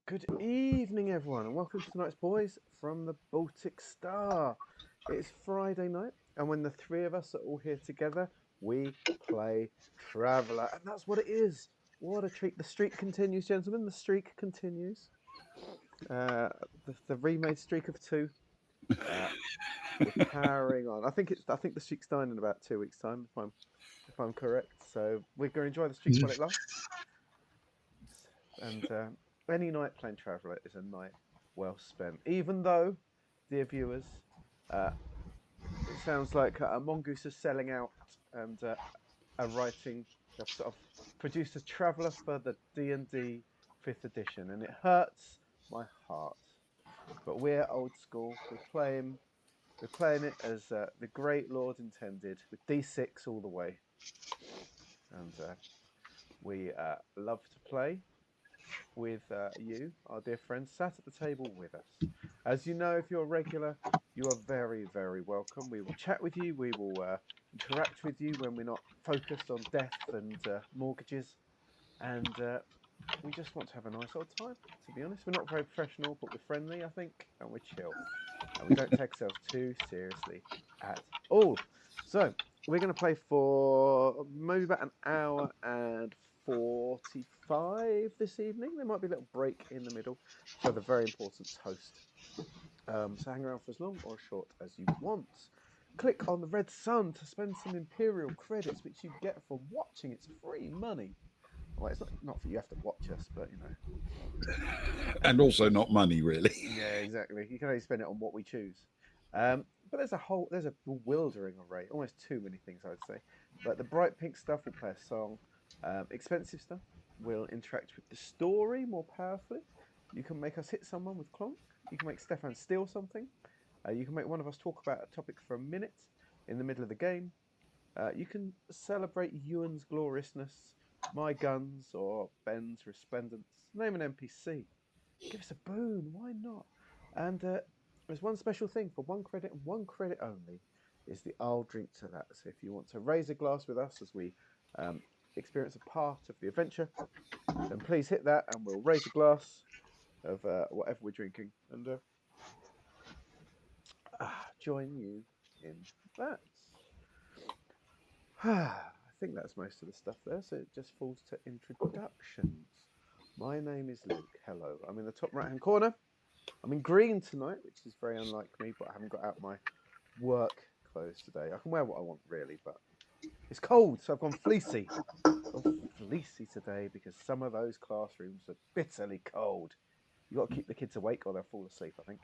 Good evening, everyone, and welcome to tonight's Boys from the Baltic Star. It's Friday night, and when the three of us are all here together, we play Traveller, and that's what it is. What a treat. The streak continues, gentlemen. The streak continues. The remade streak of two. We're powering on. I think the streak's dying in about 2 weeks' time, if I'm correct. So we're going to enjoy the streak while it lasts. And any night playing Traveller is a night well spent. Even though, dear viewers, it sounds like Mongoose is selling out and are writing. They've sort of produced a Traveller for the D&D 5th edition, and it hurts my heart. But we're old school. We're playing it as the great Lord intended, with D6 all the way. And we love to play with you, our dear friends, sat at the table with us. As you know, if you're a regular, you are very, very welcome. We will chat with you. We will interact with you when we're not focused on death and mortgages. And we just want to have a nice old time, to be honest. We're not very professional, but we're friendly, I think, and we're chill. And we don't take ourselves too seriously at all. So, we're going to play for maybe about an hour and 45 this evening. There might be a little break in the middle for the very important toast. So hang around for as long or as short as you want. Click on the red sun to spend some Imperial credits, which you get for watching. It's free money. Well, it's not for you have to watch us, but you know. And also not money, really. Yeah, exactly. You can only spend it on what we choose. But there's a bewildering array, almost too many things, I would say. But the bright pink stuff will play a song. Expensive stuff will interact with the story more powerfully. You can make us hit someone with clonk. You can make Stefan steal something. You can make one of us talk about a topic for a minute in the middle of the game. You can celebrate Ewan's gloriousness, my guns, or Ben's resplendence. Name an NPC. Give us a boon, why not? And there's one special thing for 1 credit and 1 credit only is the I'll drink to that. So if you want to raise a glass with us as we experience a part of the adventure, then please hit that and we'll raise a glass of whatever we're drinking and join you in that. I think that's most of the stuff there, so it just falls to introductions. My name is Luke. Hello. I'm in the top right-hand corner. I'm in green tonight, which is very unlike me, but I haven't got out my work clothes today. I can wear what I want, really, but it's cold, so I've gone fleecy. I've gone fleecy today because some of those classrooms are bitterly cold. You've got to keep the kids awake or they'll fall asleep, I think.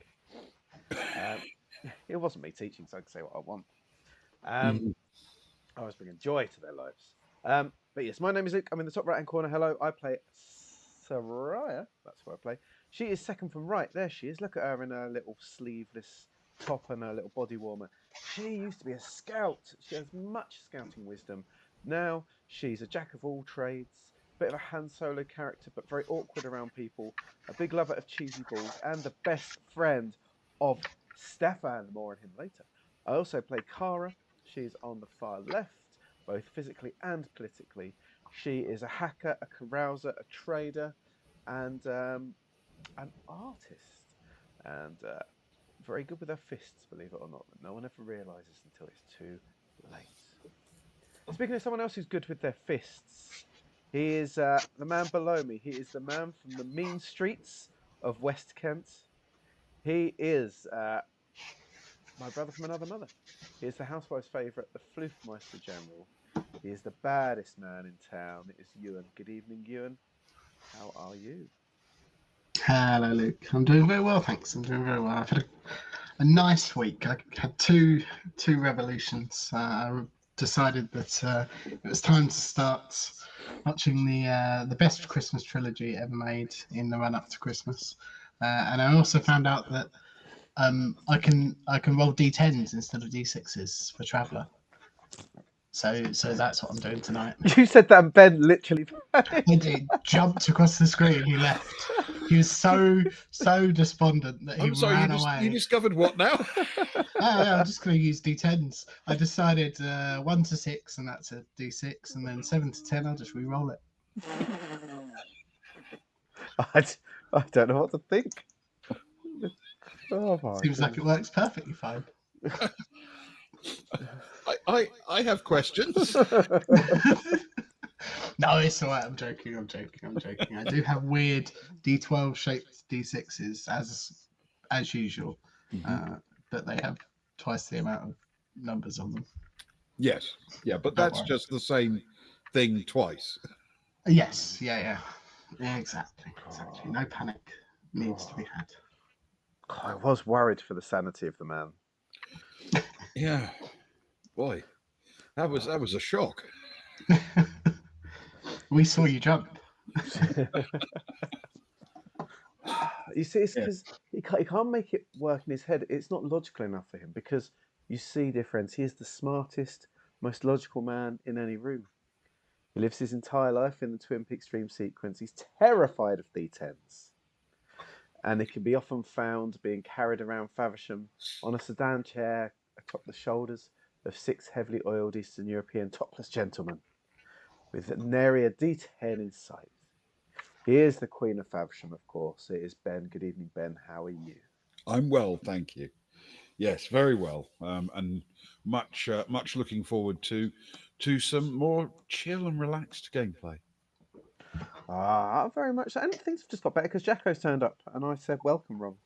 It wasn't me teaching, so I can say what I want. I was bringing joy to their lives. But yes, my name is Luke. I'm in the top right-hand corner. Hello, I play Soraya. That's what I play. She is second from right. There she is. Look at her in her little sleeveless top and her little body warmer. She used to be a scout. She has much scouting wisdom. Now she's a jack of all trades, a bit of a Han Solo character, but very awkward around people, a big lover of cheesy balls, and the best friend of Stefan. More on him later. I also play Kara. She's on the far left, both physically and politically. She is a hacker, a carouser, a trader, and an artist. And very good with her fists, believe it or not, but no one ever realises until it's too late. Speaking of someone else who's good with their fists, he is the man below me. He is the man from the mean streets of West Kent. He is my brother from another mother. He is the housewife's favourite, the Floofmeister General. He is the baddest man in town. It is Ewan. Good evening, Ewan. How are you? Hello, Luke. I'm doing very well, thanks. I'm doing very well. I've had a nice week. I had two revolutions. I decided that it was time to start watching the best Christmas trilogy ever made in the run up to Christmas, and I also found out that I can roll D10s instead of D6s for Traveller. So that's what I'm doing tonight. You said that, and Ben literally. He jumped across the screen. He left. He was so despondent that he ran away. You discovered what now? I'm just going to use D10s. I decided 1 to 6, and that's a D6, and then 7 to 10, I'll just re-roll it. I don't know what to think. Oh my Seems like it works perfectly fine. I have questions. No, it's all right. I'm joking. I do have weird D12 shaped D6s as usual, but they have twice the amount of numbers on them. Yes. Yeah, but Don't that's worry. just the same thing twice. Yes, yeah, exactly. No panic needs to be had. I was worried for the sanity of the man. Yeah. Boy, that was a shock. We saw you jump. You see, it's Yeah. because he can't make it work in his head. It's not logical enough for him because you see, dear friends, he is the smartest, most logical man in any room. He lives his entire life in the Twin Peaks dream sequence. He's terrified of D10s. And they can be often found being carried around Faversham on a sedan chair atop the shoulders of 6 heavily oiled Eastern European topless gentlemen, with nary a D10 in sight. He is the Queen of Faversham, of course. It is Ben. Good evening, Ben. How are you? I'm well, thank you. Yes, very well, and much looking forward to some more chill and relaxed gameplay. Very much so. And things have just got better because Jacko's turned up, and I said welcome wrong.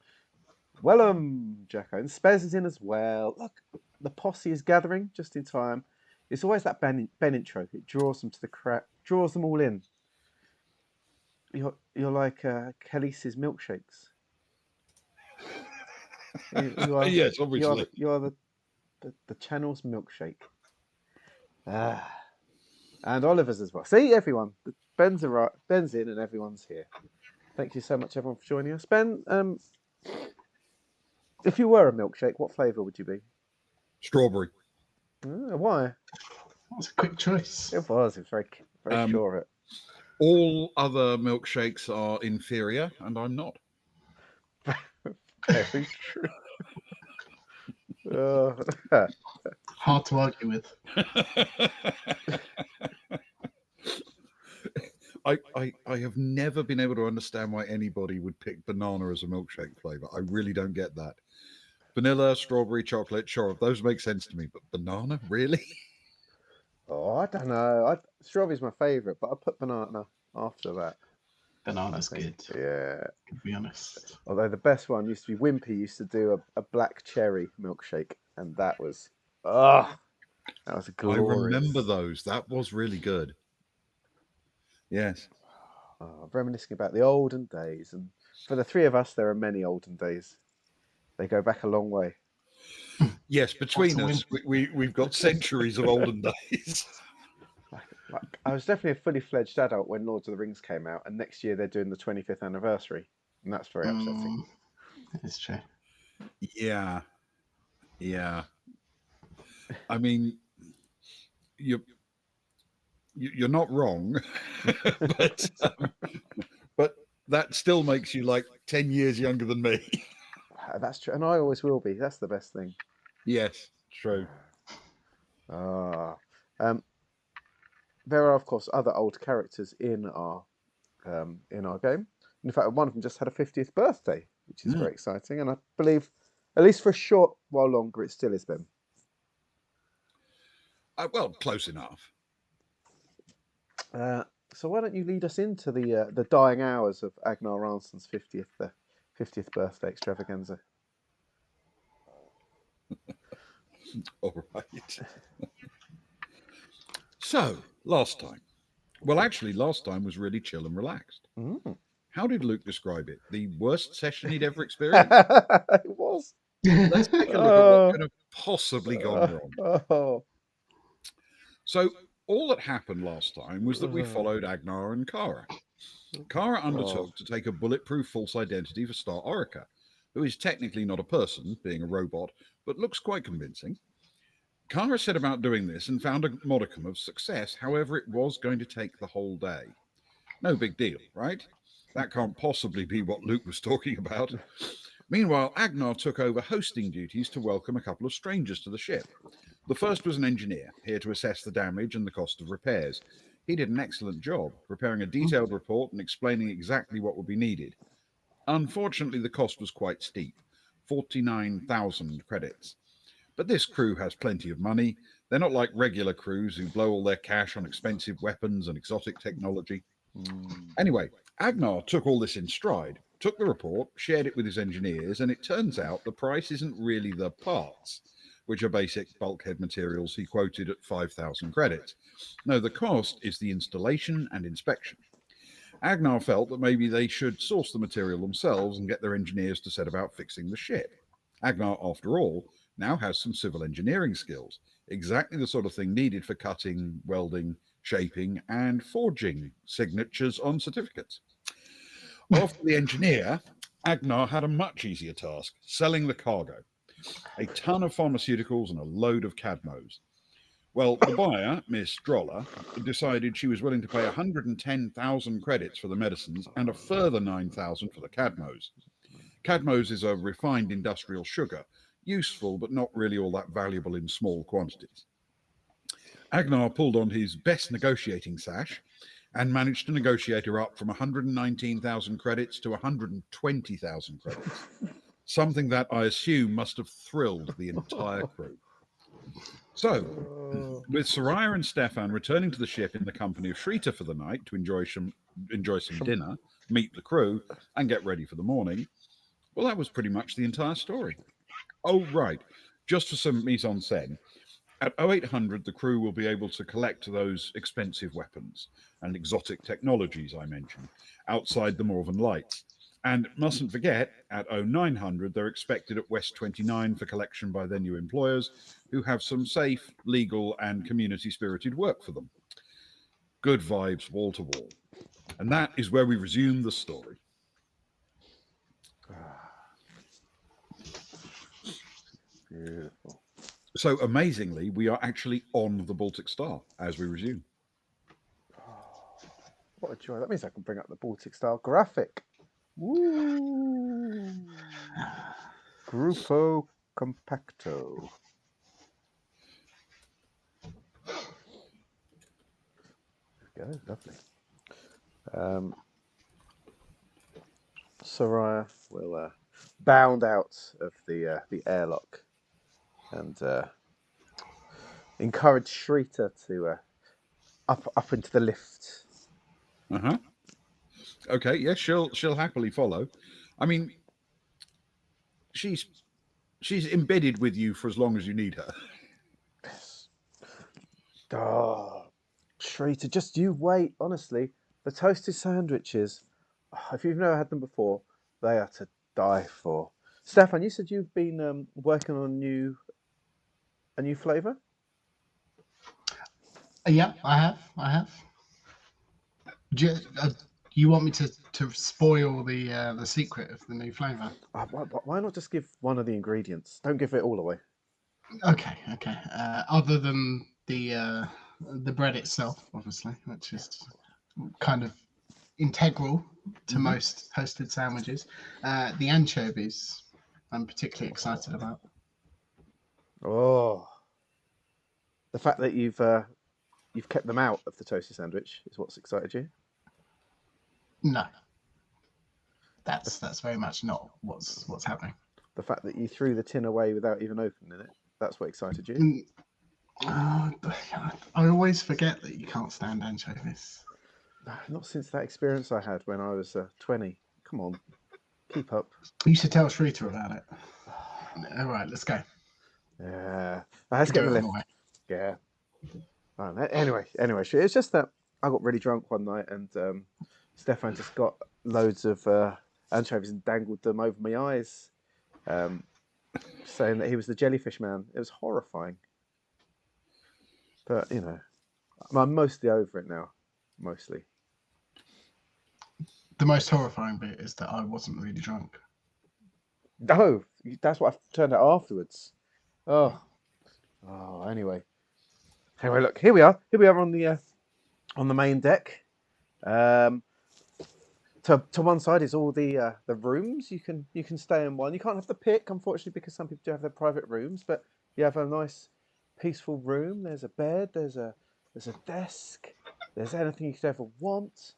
Welcome, Jacko. And Spez is in as well. Look, the posse is gathering just in time. It's always that Ben intro. It draws them to the crowd, draws them all in. You're like Khaleesi's milkshakes. You are Yes, obviously. you are the channel's milkshake. And Oliver's as well. See, everyone. Ben's in, and everyone's here. Thank you so much, everyone, for joining us. Ben, if you were a milkshake, what flavour would you be? Strawberry. Why? That's a quick choice. It was very sure of it. All other milkshakes are inferior, and I'm not. Very true. Hard to argue with. I have never been able to understand why anybody would pick banana as a milkshake flavour. I really don't get that. Vanilla, strawberry, chocolate, sure, those make sense to me, but banana, really? Oh, I don't know. Strawberry's my favourite, but I put banana after that. Banana's good. Yeah. To be honest. Although the best one used to be Wimpy used to do a black cherry milkshake, and that was that was glorious. I remember those. That was really good. Yes. Reminiscing about the olden days, and for the three of us, there are many olden days. They go back a long way. Yes, between us, we've got centuries of olden days. I was definitely a fully fledged adult when Lord of the Rings came out, and next year they're doing the 25th anniversary, and that's very upsetting. It's true. Yeah. I mean, you're not wrong, but that still makes you like 10 years younger than me. That's true, and I always will be. That's the best thing. Yes, true. There are, of course, other old characters in our game. In fact, one of them just had a 50th birthday, which is very exciting, and I believe, at least for a short while longer, it still is Ben. Well, close enough. So why don't you lead us into the dying hours of Agnar Ranson's 50th birthday extravaganza? All right. So, last time was really chill and relaxed. How did Luke describe it? The worst session he'd ever experienced? It was. Let's take a look at what could have possibly gone wrong. So, all that happened last time was that we followed Agnar and Kara. Kara undertook to take a bulletproof false identity for Star Orica, who is technically not a person, being a robot, but looks quite convincing. Kara set about doing this and found a modicum of success. However, it was going to take the whole day. No big deal, right? That can't possibly be what Luke was talking about. Meanwhile, Agnar took over hosting duties to welcome a couple of strangers to the ship. The first was an engineer, here to assess the damage and the cost of repairs. He did an excellent job, preparing a detailed report and explaining exactly what would be needed. Unfortunately, the cost was quite steep, 49,000 credits. But this crew has plenty of money. They're not like regular crews who blow all their cash on expensive weapons and exotic technology. Anyway, Agnar took all this in stride, took the report, shared it with his engineers, and it turns out the price isn't really the parts, which are basic bulkhead materials he quoted at 5,000 credits. No, the cost is the installation and inspection. Agnar felt that maybe they should source the material themselves and get their engineers to set about fixing the ship. Agnar, after all, now has some civil engineering skills, exactly the sort of thing needed for cutting, welding, shaping, and forging signatures on certificates. After the engineer, Agnar had a much easier task, selling the cargo. A ton of pharmaceuticals and a load of Cadmos. Well, the buyer, Miss Droller, decided she was willing to pay 110,000 credits for the medicines and a further 9,000 for the Cadmos. Cadmos is a refined industrial sugar, useful but not really all that valuable in small quantities. Agnar pulled on his best negotiating sash and managed to negotiate her up from 119,000 credits to 120,000 credits, something that I assume must have thrilled the entire crew. So, with Soraya and Stefan returning to the ship in the company of Shrita for the night to enjoy some dinner, meet the crew, and get ready for the morning, well, that was pretty much the entire story. Oh, right. Just for some mise en scène, at 0800, the crew will be able to collect those expensive weapons and exotic technologies I mentioned outside the Morven Lights. And mustn't forget, at 0900, they're expected at West 29 for collection by their new employers, who have some safe, legal, and community-spirited work for them. Good vibes, wall to wall. And that is where we resume the story. Beautiful. So, amazingly, we are actually on the Baltic Star as we resume. What a joy. That means I can bring up the Baltic Star graphic. Woo! Grupo Compacto. There we go, lovely. Soraya will bound out of the airlock and encourage Shrita to up into the lift. Okay, yes, she'll happily follow. I mean, she's embedded with you for as long as you need her. Yes. Oh, Shrita, just you wait. Honestly, the toasted sandwiches, if you've never had them before, they are to die for. Stefan, you said you've been working on a new flavour? Yeah, I have. Do you want me to spoil the secret of the new flavour? Why not just give one of the ingredients? Don't give it all away. Okay. Other than the bread itself, obviously, which is kind of integral to most toasted sandwiches. The anchovies, I'm particularly excited about. Oh, the fact that you've kept them out of the toasted sandwich is what's excited you. No, that's very much not what's happening. The fact that you threw the tin away without even opening it—that's what excited you. I always forget that you can't stand anchovies. Not since that experience I had when I was 20. Come on, keep up. You should tell Shrita about it. All right, let's go. Yeah, let's get in the lift. Yeah. Anyway, it's just that I got really drunk one night and Stefan just got loads of anchovies and dangled them over my eyes, saying that he was the jellyfish man. It was horrifying. But, you know, I'm mostly over it now. Mostly. The most horrifying bit is that I wasn't really drunk. No, that's what I've turned out afterwards. Oh, anyway. Anyway, look, here we are. Here we are on the main deck. To one side is all the rooms. You can stay in one. You can't have the pick, unfortunately, because some people do have their private rooms. But you have a nice, peaceful room. There's a bed. There's a desk. There's anything you could ever want.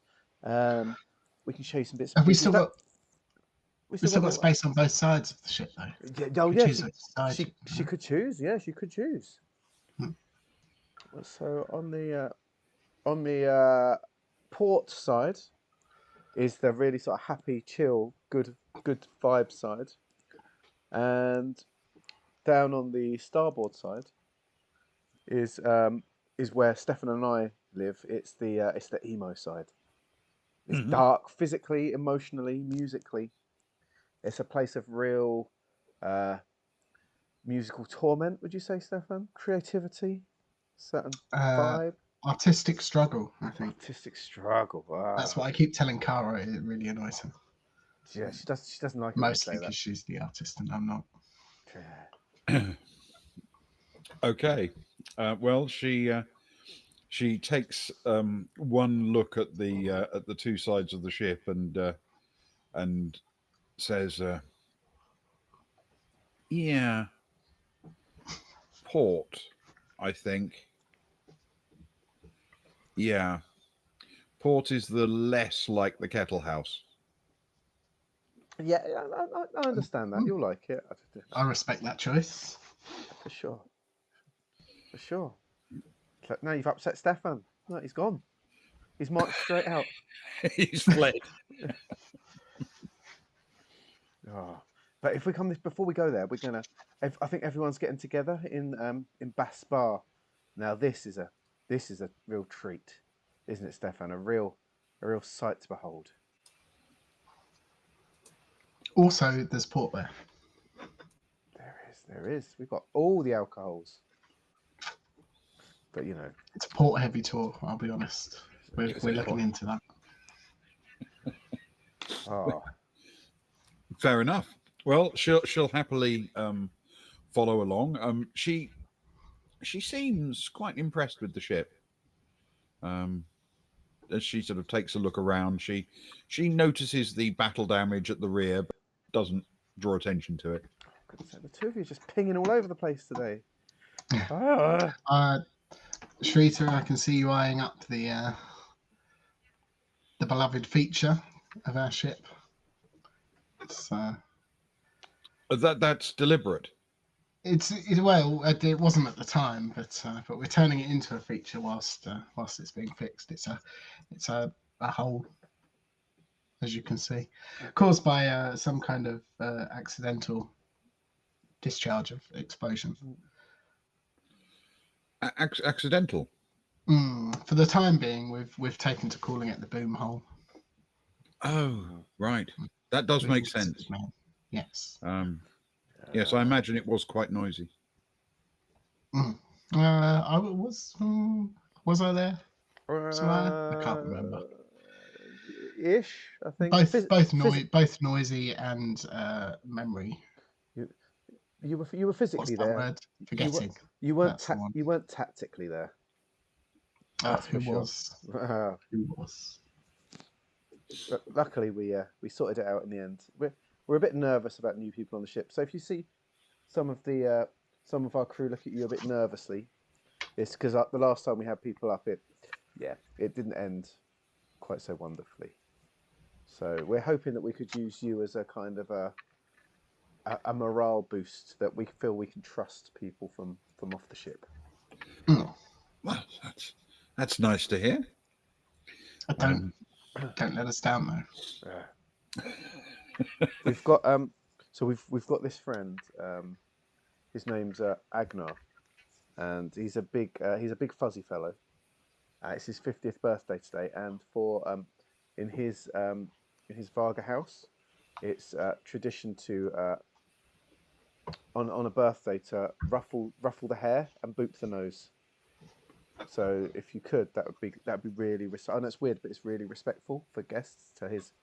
We can show you some bits. Have we still got? We've still got space on both sides of the ship, though. Yeah, she She could choose. Yeah, she could choose. Hmm. So on the port side is the really sort of happy, chill, good vibe side, and down on the starboard side is where Stefan and I live. It's the emo side. It's dark, physically, emotionally, musically. It's a place of real musical torment. Would you say, Stefan? Creativity, certain vibe, artistic struggle, I think. artistic struggle. That's what I keep telling Cara. It really annoys her. Yeah, she doesn't like it Mostly when you because say she's the artist and I'm not. that. Okay. Well, she takes one look at the two sides of the ship and says, "Yeah, port. I think. Yeah, port is the less like the kettle house." Yeah, I understand that. You'll like it. I respect that choice. For sure. For sure. Now you've upset Stefan. No, he's gone. He's marched straight out. He's fled. Oh. But if we come this before we go there, we're gonna. I think everyone's getting together in Bass Bar. Now this is a real treat, isn't it, Stefan? A real sight to behold. Also, there's port there. There is. We've got all the alcohols. But it's a port heavy tour. I'll be honest. We're looking into that. Oh. Fair enough. Well, she'll happily follow along. She seems quite impressed with the ship. As she sort of takes a look around, she notices the battle damage at the rear, but doesn't draw attention to it. The two of you are just pinging all over the place today. Shrita, I can see you eyeing up the beloved feature of our ship. That's deliberate. It wasn't at the time, but we're turning it into a feature whilst it's being fixed. It's a hole, as you can see, caused by some kind of accidental discharge of explosion. Accidental. For the time being, we've taken to calling it the boom hole. Oh, right. That does make sense. Yes. Yes, I imagine it was quite noisy. I was I there? I can't remember. Ish, I think. Both noisy and memory. You were physically there. Word? Forgetting. You weren't tactically there. That's who for was? Sure. Who was? Luckily, we sorted it out in the end. We're a bit nervous about new people on the ship, so if you see some of our crew look at you a bit nervously, it's because the last time we had people up, it didn't end quite so wonderfully. So we're hoping that we could use you as a kind of a morale boost, that we feel we can trust people from off the ship. Well, that's nice to hear. Don't let us down though. We've got we've got this friend. His name's Agnar, and he's a big fuzzy fellow. It's his 50th birthday today, and for in his Varga house, it's tradition to on a birthday to ruffle the hair and boop the nose. So if you could, that'd be really. I know it's weird, but it's really respectful for guests to his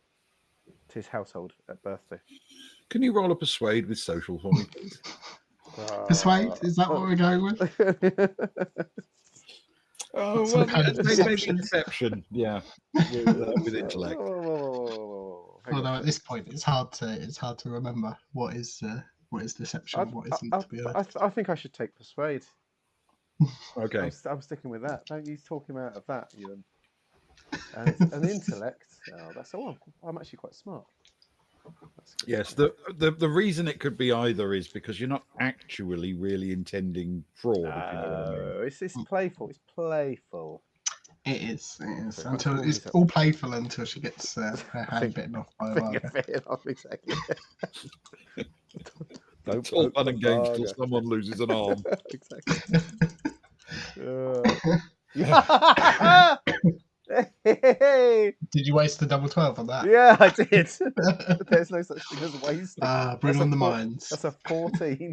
household at birthday. Can you roll a persuade with social for me, please? Persuade? Is that what we're going with? Oh, some kind of deception. Yeah, with intellect. Although at this point, it's hard to remember what is deception, what isn't. To be honest, I think I should take persuade. Okay, I'm sticking with that. Don't you talk him out of that, Ewan. And intellect. Oh, that's all. I'm actually quite smart. Yes, the reason it could be either is because you're not actually really intending fraud, if you know what I mean. No, it's playful. It's playful. It is. So Until warm it's this up. all playful until she gets her hand bitten off by a Finger varga. bitten off, exactly. Don't It's all poke fun the and games till varga. someone loses an arm. Exactly. Did you waste the double 12 on that? Yeah, I did. There's no such thing as wasting. Bring That's on the That's mines. a 14.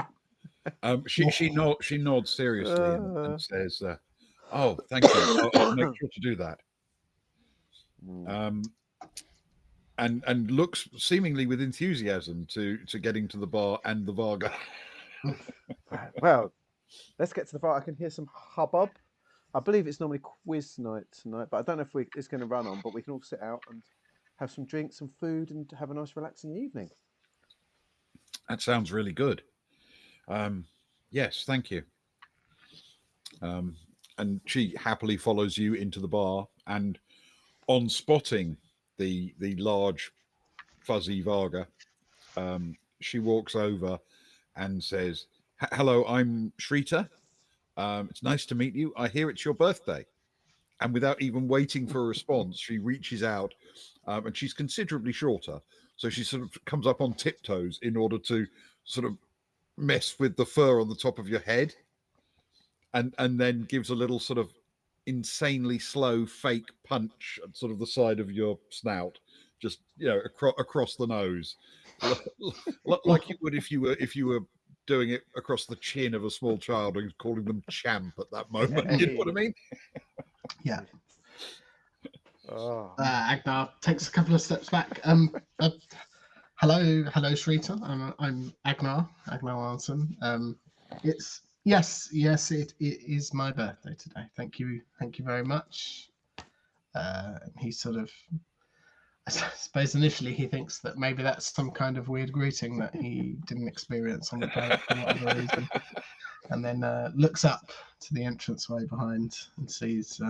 She nods seriously and says, "Oh, thank you. I'll make sure to do that." And looks seemingly with enthusiasm to getting to the bar and the varga. Well, let's get to the bar. I can hear some hubbub. I believe it's normally quiz night tonight, but I don't know if it's going to run on. But we can all sit out and have some drinks, some food, and have a nice, relaxing evening. That sounds really good. Yes, thank you. And she happily follows you into the bar, and on spotting the large fuzzy varga, she walks over and says, "Hello, I'm Shrita. It's nice to meet you. I hear it's your birthday." And without even waiting for a response, she reaches out, and she's considerably shorter, so she sort of comes up on tiptoes in order to sort of mess with the fur on the top of your head, and then gives a little sort of insanely slow fake punch at sort of the side of your snout, just across the nose, like you would if you were doing it across the chin of a small child and calling them champ at that moment. You know what I mean? Yeah. Oh. Agnar takes a couple of steps back. Hello, Shrita. I'm Agnar Arnson. It's yes, it is my birthday today. Thank you very much. He sort of, I suppose initially he thinks that maybe that's some kind of weird greeting that he didn't experience on the planet for whatever reason, and then looks up to the entranceway behind and sees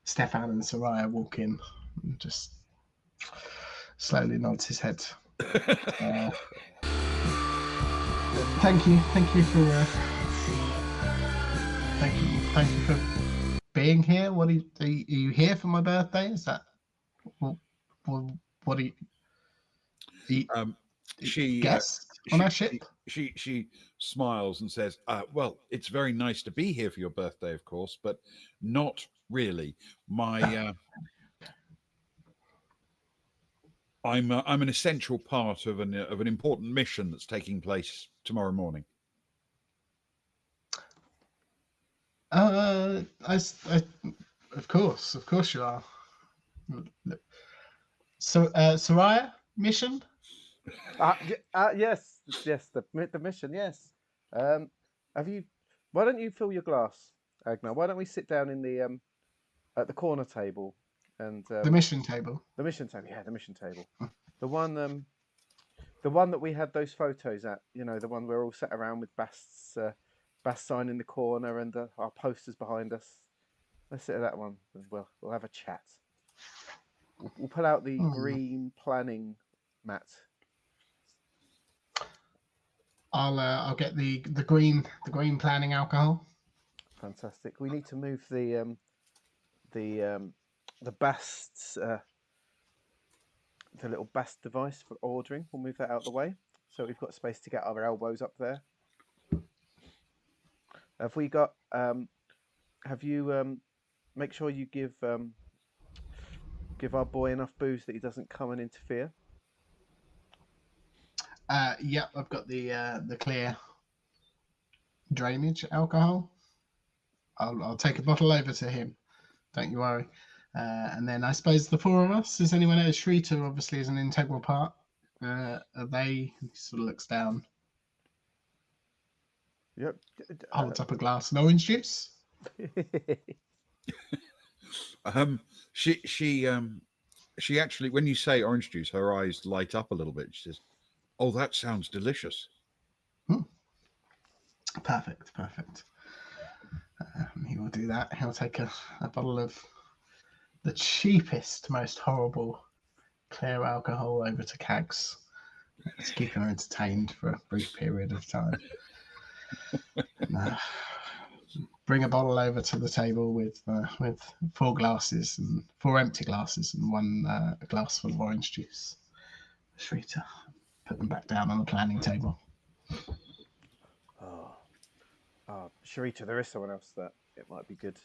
Stefan and Soraya walk in, and just slowly nods his head. Thank you for being here. What are you here for my birthday? Is that what are you? She guest on our ship? She smiles and says, "Well, it's very nice to be here for your birthday, of course, but not really. I'm an essential part of an important mission that's taking place tomorrow morning." Of course you are. So, Soraya, mission? Yes, the mission. Yes. Have you? Why don't you fill your glass, Agnar? Why don't we sit down in the at the corner table and the mission table? The mission table. Yeah, the mission table. The one that we had those photos at. You know, the one we're all sat around with Bast's sign in the corner and our posters behind us. Let's sit at that one as well. We'll have a chat. We'll pull out the green planning mat. I'll get the green planning alcohol. Fantastic. We need to move the Bast's the little Bast device for ordering. We'll move that out of the way so we've got space to get our elbows up there. Have we got? Have you? Make sure you give our boy enough booze that he doesn't come and interfere. Yep, I've got the clear drainage alcohol. I'll take a bottle over to him. Don't you worry. And then I suppose the four of us. Is anyone else? Shrita obviously is an integral part. Are they? He sort of looks down. Yep. Holds up a glass of orange juice. She actually, when you say orange juice, her eyes light up a little bit. She says, "Oh, that sounds delicious." Perfect. He will do that. He'll take a bottle of the cheapest, most horrible clear alcohol over to kegs to keep her entertained for a brief period of time. Bring a bottle over to the table with 4 glasses and 4 empty glasses and 1 glass full of orange juice. Shrita, put them back down on the planning table. Sharita, there is someone else that it might be good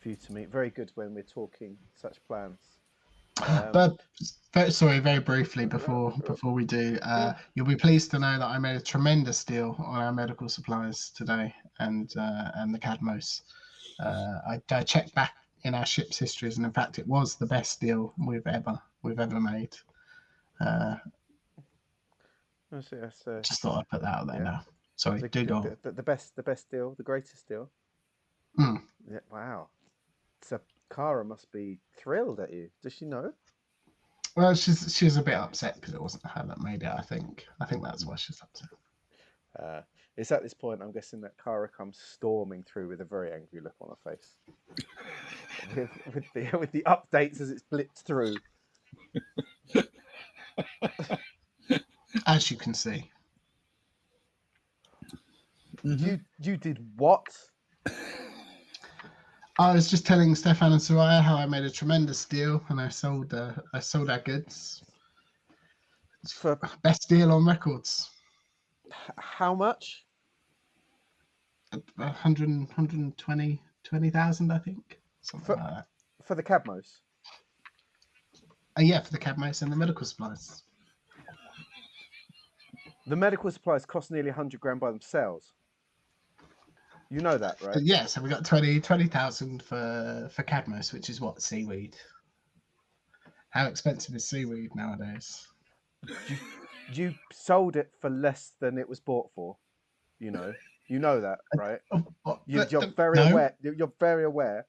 for you to meet. Very good when we're talking such plans. But very briefly before we do, you'll be pleased to know that I made a tremendous deal on our medical supplies today and the Cadmos. I checked back in our ship's histories, and in fact, it was the best deal we've ever made. Just thought I'd put that out there now. Sorry, do go on. The best deal, the greatest deal. Mm. Yeah, wow. So Kara must be thrilled at you. Does she know? Well, she's a bit upset because it wasn't her that made it. I think that's why she's upset. It's at this point I'm guessing that Kara comes storming through with a very angry look on her face, with the updates as it's blitzed through. As you can see. Mm-hmm. You did what? I was just telling Stefan and Soraya how I made a tremendous deal and I sold our goods for best deal on records. How much? 120,000, I think. Something like that. For the Cadmos? Yeah, for the Cadmos and the medical supplies. The medical supplies cost nearly 100 grand by themselves. You know that, right? Yeah, so we got 20,000 for Cadmos, which is what? Seaweed. How expensive is seaweed nowadays? You sold it for less than it was bought for. You know that, right? You're very aware. You're very aware.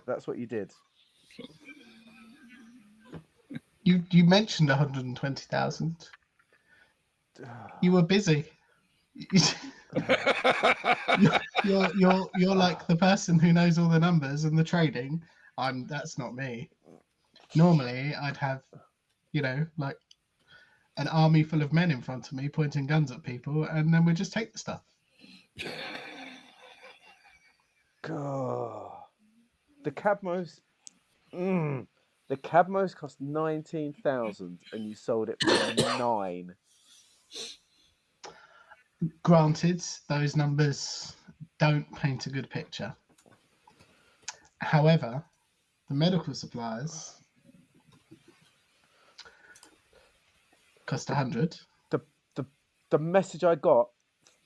That's what you did. You mentioned 120,000. You were busy. You're like the person who knows all the numbers and the trading. That's not me. Normally, I'd have, like an army full of men in front of me pointing guns at people, and then we just take the stuff. God, the Cadmos. The Cadmos cost 19,000, and you sold it for 9. Granted, those numbers don't paint a good picture. However, the medical supplies cost 100. The message I got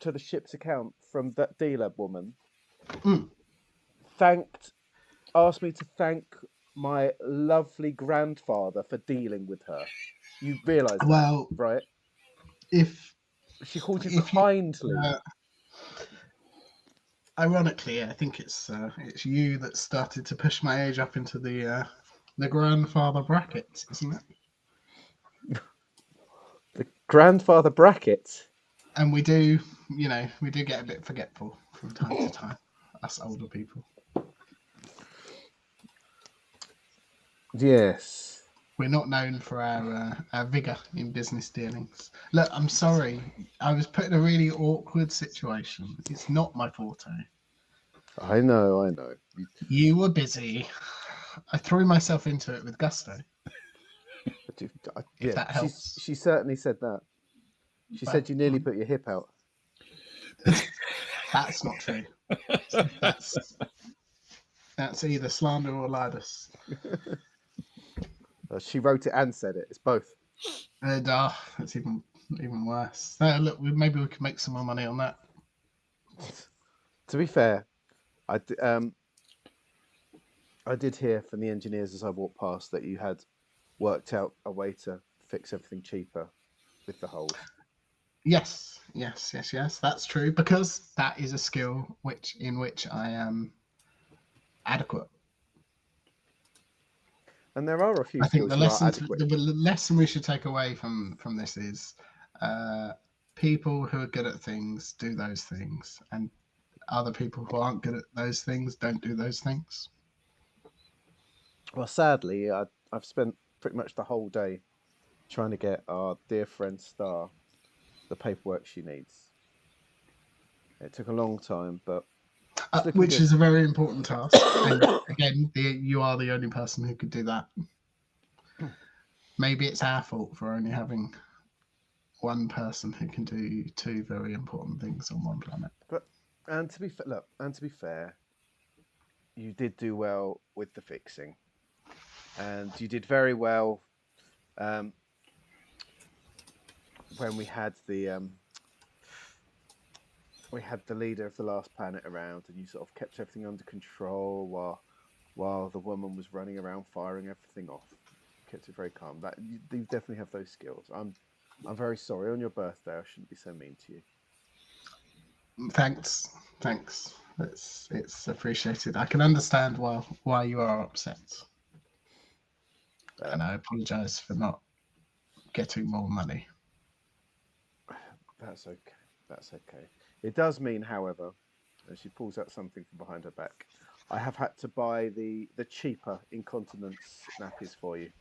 to the ship's account from that dealer woman asked me to thank my lovely grandfather for dealing with her. You realise that, right? If she called you kindly. Ironically, I think it's you that started to push my age up into the grandfather bracket, isn't it? The grandfather bracket? And we do get a bit forgetful from time to time, us older people. Yes. We're not known for our vigour in business dealings. Look, I'm sorry. I was put in a really awkward situation. It's not my forte. I know. You were busy. I threw myself into it with gusto. Yeah, that helps. She certainly said that. She said you nearly put your hip out. That's not true. That's either slander or lies. She wrote it and said it. It's both. And it's even worse. Look, maybe we can make some more money on that. To be fair, I did hear from the engineers as I walked past that you had worked out a way to fix everything cheaper with the holes. Yes. That's true, because that is a skill in which I am adequate. And there are a few. I think the lesson we should take away from this is people who are good at things do those things, and other people who aren't good at those things don't do those things. Well, sadly, I I've spent pretty much the whole day trying to get our dear friend Star the paperwork she needs. It took a long time, but it's looking which good. is a very important task. And again, you are the only person who could do that. Maybe it's our fault for only having one person who can do two very important things on one planet. And to be fair, you did do well with the fixing, and you did very well when we had the leader of the last planet around, and you sort of kept everything under control while the woman was running around firing everything off. Kept it very calm. That you definitely have those skills. I'm very sorry on your birthday. I shouldn't be so mean to you. Thanks. It's appreciated. I can understand why you are upset, and I apologise for not getting more money. That's okay. It does mean, however, and she pulls out something from behind her back, I have had to buy the cheaper incontinence nappies for you.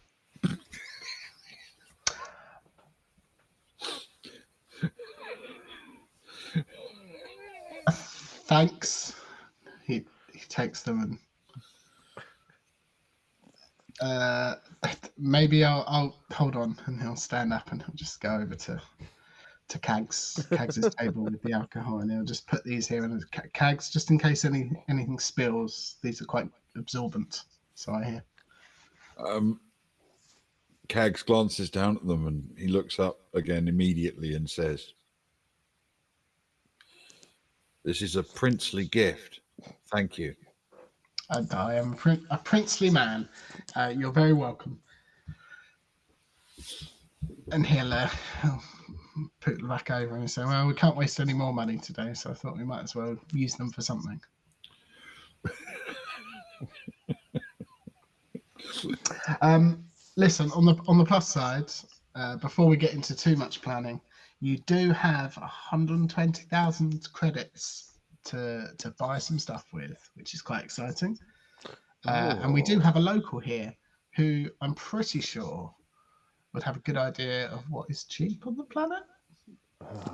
Thanks. He takes them and maybe I'll hold on, and he'll stand up and he'll just go over to Cags's table with the alcohol, and he'll just put these here. And Cags, just in case anything spills, these are quite absorbent. So I hear. Cags glances down at them and he looks up again immediately and says, "This is a princely gift. Thank you." I am a princely man. You're very welcome. And he'll put it back over and say, "Well, we can't waste any more money today, so I thought we might as well use them for something." Listen, on the plus side, before we get into too much planning, you do have 120,000 credits to buy some stuff with, which is quite exciting. And we do have a local here who I'm pretty sure would have a good idea of what is cheap on the planet.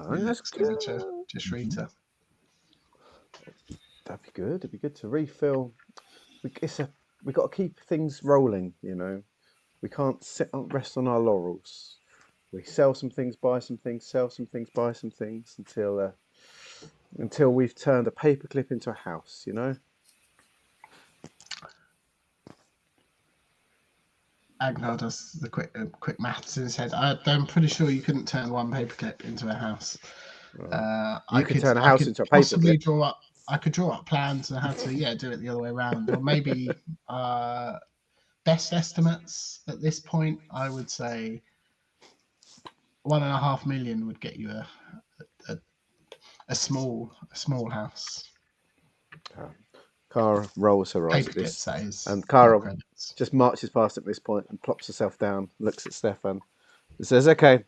That's good. Just Rita. That'd be good. It'd be good to refill. We've got to keep things rolling, you know. We can't rest on our laurels. We sell some things, buy some things, sell some things, buy some things until we've turned a paperclip into a house, you know. Agnar does the quick maths in his head. I'm pretty sure you couldn't turn one paperclip into a house. You could turn a house into a paperclip. I could draw up plans on how to do it the other way around, or maybe best estimates at this point, I would say 1.5 million would get you a small house. Cara rolls her eyes at this, that is, and Cara just marches past at this point and plops herself down, looks at Stefan, and says, "Okay,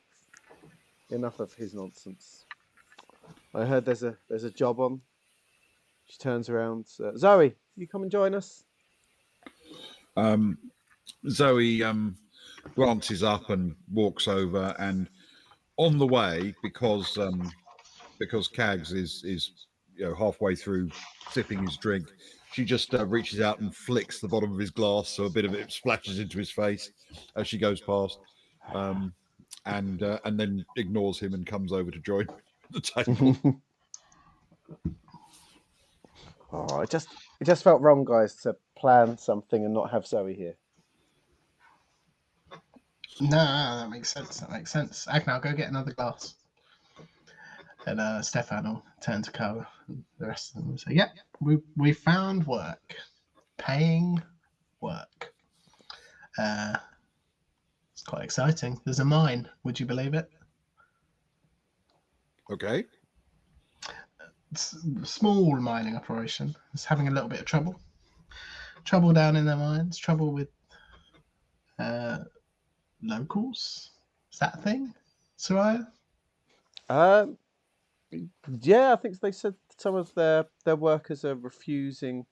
enough of his nonsense. I heard there's a job on." She turns around. "Zoe, you come and join us." Zoe glances up and walks over, and on the way, because Cags is halfway through sipping his drink, she just reaches out and flicks the bottom of his glass so a bit of it splashes into his face as she goes past, and then ignores him and comes over to join the table. Oh, it just felt wrong, guys, to plan something and not have Zoe here. No, that makes sense. Agnar, go get another glass. And Stefan will turn to Cara and the rest of them and say, "Yeah, we found work. Paying work. It's quite exciting. There's a mine. Would you believe it?" Okay. It's a small mining operation. It's having a little bit of trouble. Trouble down in their mines. Trouble with locals. Is that a thing, Soraya? Yeah, I think they said some of their workers are refusing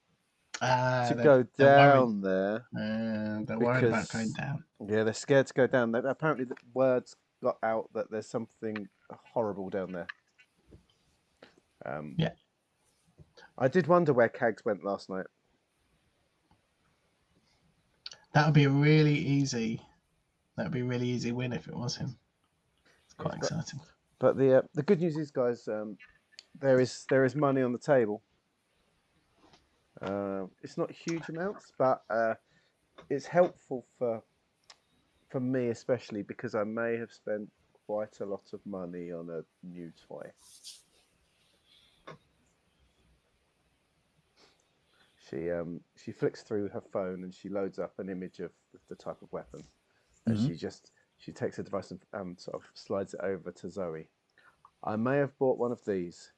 to They're go worried. down there. They're worried about going down. Yeah, they're scared to go down. Apparently, the words got out that there's something horrible down there. Yeah. I did wonder where Cags went last night. That would be a really easy. That would be a really easy win if it was him. It's quite exciting. But the good news is, guys, there is money on the table. It's not huge amounts, but it's helpful for me especially because I may have spent quite a lot of money on a new toy. She flicks through her phone and she loads up an image of the type of weapon, and she takes a device and sort of slides it over to Zoe. I may have bought one of these.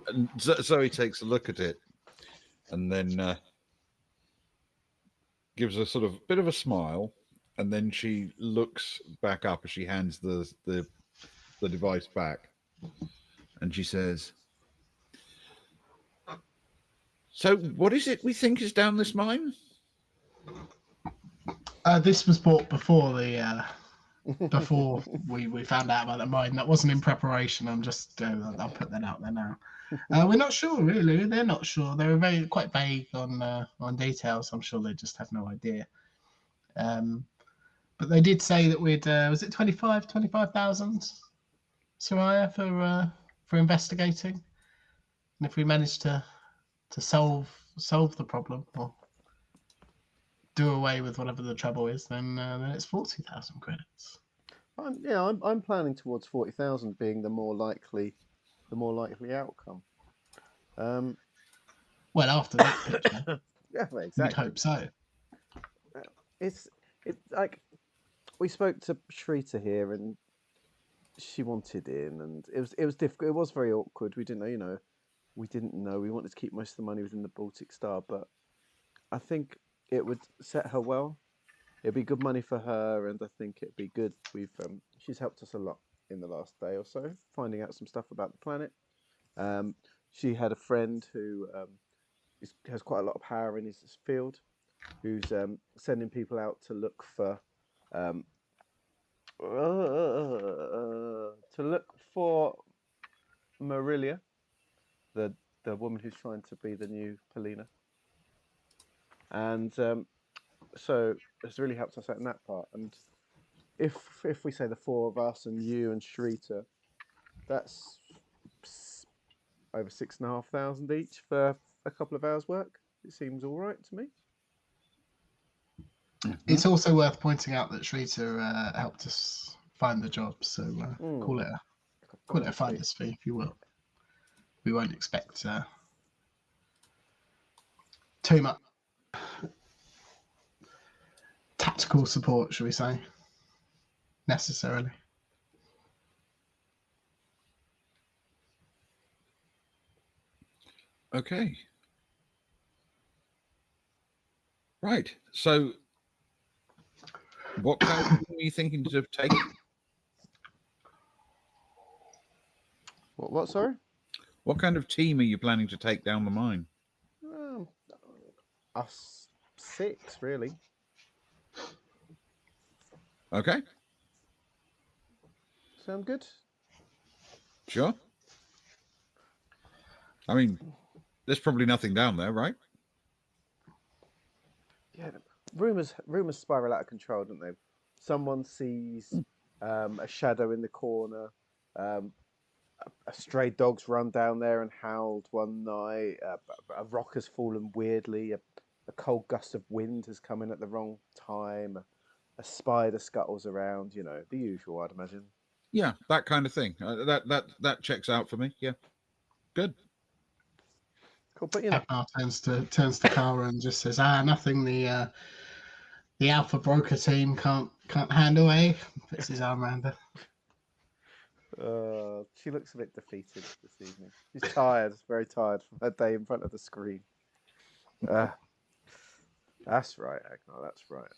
And Zoe takes a look at it, and then gives a sort of bit of a smile, and then she looks back up as she hands the device back, and she says, "So, what is it we think is down this mine?" This was bought before the before we found out about the mine. That wasn't in preparation. I'm just I'll put that out there now. We're not sure really. They're not sure. They're quite vague on details. I'm sure they just have no idea. But they did say that we'd was it 25,000 Soraya for investigating, and if we managed to solve the problem or do away with whatever the trouble is, then it's 40,000 credits. I'm planning towards 40,000 being the more likely outcome. Well, after that picture, yeah, exactly. You'd hope so. It's like we spoke to Shrita here, and she wanted in, and it was difficult. It was very awkward. We didn't know, we wanted to keep most of the money within the Baltic Star, but I think it would set her well. It'd be good money for her, and I think it'd be good. She's helped us a lot in the last day or so, finding out some stuff about the planet. She had a friend who has quite a lot of power in his field, who's sending people out to look for Marilia, the woman who's trying to be the new Polina, and so it's really helped us out in that part. And if we say the four of us and you and Shrita, that's over 6,500 each for a couple of hours work. It seems all right to me. It's also worth pointing out that Shrita helped us find the job, so call it a finder's fee, if you will. We won't expect too much tactical support, shall we say, necessarily. Okay. Right. So, what kind of thing are you thinking to take? What? Sorry. What kind of team are you planning to take down the mine? Us 6, really. Okay. Sound good? Sure. I mean, there's probably nothing down there, right? Yeah. Rumors spiral out of control, don't they? Someone sees a shadow in the corner. A stray dog's run down there and howled one night. A rock has fallen weirdly. A cold gust of wind has come in at the wrong time. A spider scuttles around. The usual, I'd imagine. Yeah, that kind of thing. That checks out for me. Yeah, good. Cool, but Agnar turns to Kara and just says, nothing the Alpha Broker team can't handle, eh? Puts his arm around her. She looks a bit defeated this evening. She's tired, very tired from her day in front of the screen. That's right, Agnar. That's right.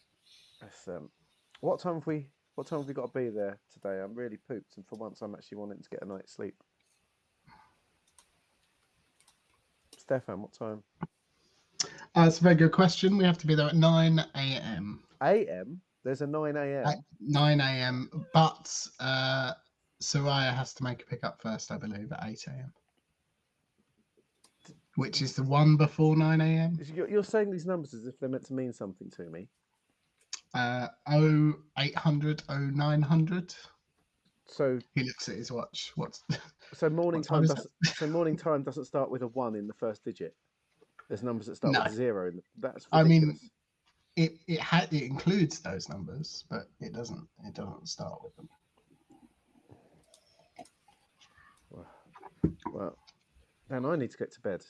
What time have we got to be there today? I'm really pooped, and for once, I'm actually wanting to get a night's sleep. Stefan, what time? That's a very good question. We have to be there at 9 a.m. AM? There's a 9 a.m. 9 a.m. But Soraya has to make a pickup first, I believe, at 8 a.m. Which is the one before 9 a.m. You're saying these numbers as if they're meant to mean something to me. 0800 0900. So he looks at his watch. So morning what time time is doesn't. So morning time doesn't start with a 1 in the first digit. There's numbers that start No. with 0. That's I ridiculous. mean, it includes those numbers, but it doesn't start with them. Well, then I need to get to bed,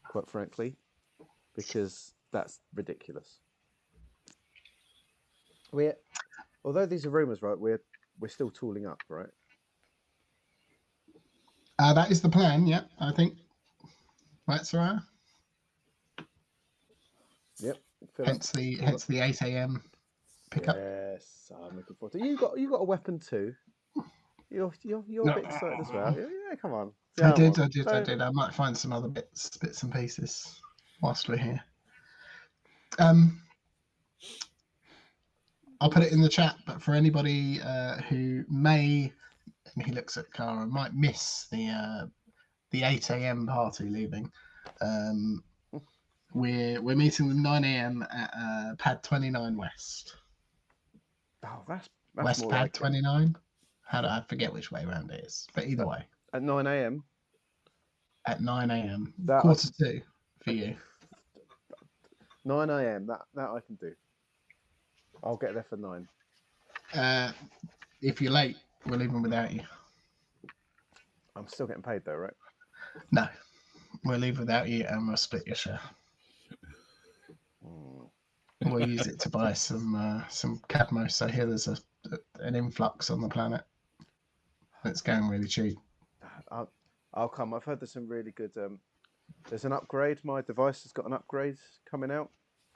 quite frankly, because that's ridiculous. Although these are rumours, right? We're still tooling up, right? That is the plan. Yeah, I think. Right, Soraya? Yep. Hence the 8 a.m. pickup. Yes, I'm looking forward to it. You got a weapon too. You're a bit excited as well. Yeah, come on. I did. I might find some other bits and pieces whilst we're here. I'll put it in the chat, but for anybody who may, and he looks at Cara, might miss the 8 a.m. party leaving. We're meeting them 9 a.m. at pad 29 West. Oh, that's West more pad like 29. How do I forget which way around it is? But either way. At 9 a.m. At 9 a.m. Quarter to for you. 9 a.m. That I can do. I'll get there for 9. If you're late, we're leaving without you. I'm still getting paid though, right? No, we'll leave without you, and we'll split your share. We'll use it to buy some Cadmo. So here there's an influx on the planet. It's going really cheap. I'll come. I've heard there's some really good. There's an upgrade. My device has got an upgrade coming out,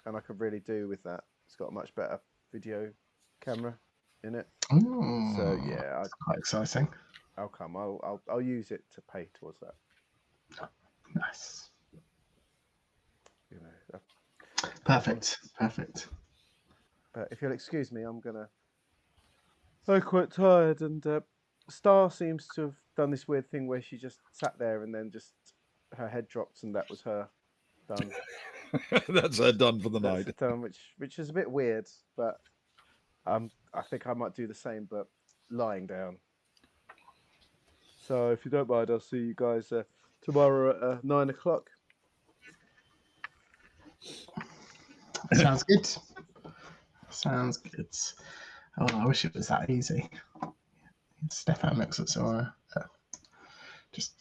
and I could really do with that. It's got a much better video camera in it. Ooh, so yeah, that's quite exciting. I'll come. I'll use it to pay towards that. Nice. You know. Perfect. But if you'll excuse me, I'm quite tired, and Star seems to have done this weird thing where she just sat there and then just her head dropped, and that was her done. That's her done for the That's night. Done, which is a bit weird, but I think I might do the same, but lying down. So if you don't mind, I'll see you guys tomorrow at 9 o'clock. Sounds good. Oh, I wish it was that easy. Stefan looks at Soraya. Just,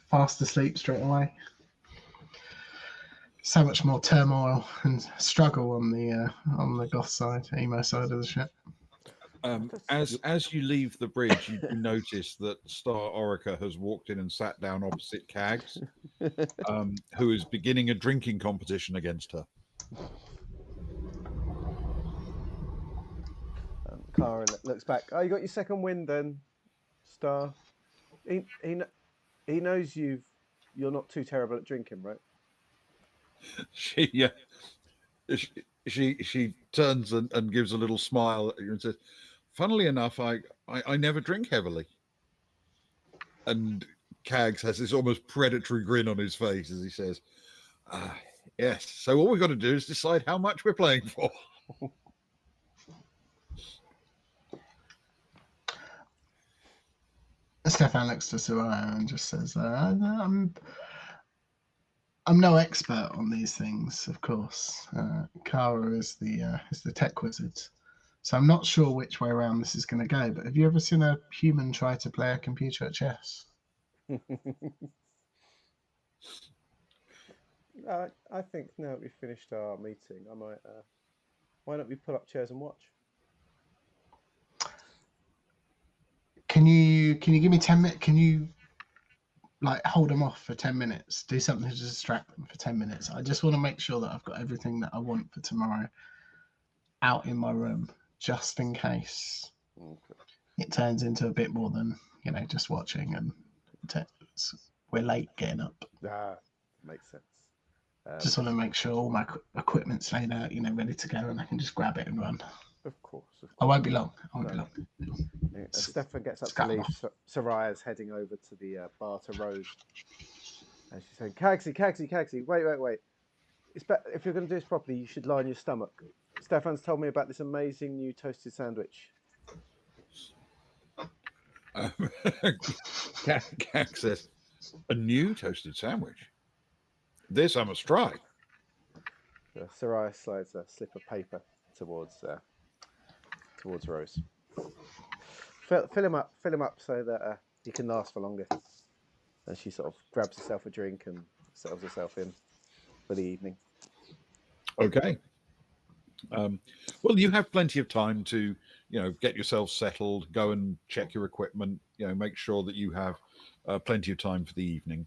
fast asleep straight away. So much more turmoil and struggle on the goth side, emo side of the ship. As you leave the bridge, you notice that Star Orica has walked in and sat down opposite Cags, who is beginning a drinking competition against her. Cara looks back. Oh, you got your second win then, Star. He knows you're not too terrible at drinking, right? She turns and gives a little smile at you and says, "Funnily enough, I never drink heavily." And Cags has this almost predatory grin on his face as he says, "Yes. So all we've got to do is decide how much we're playing for." Stefan looks to Soraya and just says, I'm no expert on these things, of course. Cara is the tech wizard, so I'm not sure which way around this is going to go. But have you ever seen a human try to play a computer at chess? I think now that we've finished our meeting, I might. Why don't we pull up chairs and watch? Can you give me 10 minutes? Can you hold them off for 10 minutes? Do something to distract them for 10 minutes. I just want to make sure that I've got everything that I want for tomorrow out in my room, just in case it turns into a bit more than just watching and we're late getting up. Makes sense. Just want to make sure all my equipment's laid out, ready to go, and I can just grab it and run. Of course. I won't be long. Stefan gets up to leave. Soraya's heading over to the bar to Rose. And she's saying, Cagsy, wait. If you're going to do this properly, you should lie on your stomach. Stefan's told me about this amazing new toasted sandwich. Cag says, a new toasted sandwich? This I must try. Soraya slides a slip of paper towards Rose. Fill him up so that he can last for longer. And she sort of grabs herself a drink and settles herself in for the evening. Okay. Well, you have plenty of time to, get yourself settled, go and check your equipment, make sure that you have plenty of time for the evening.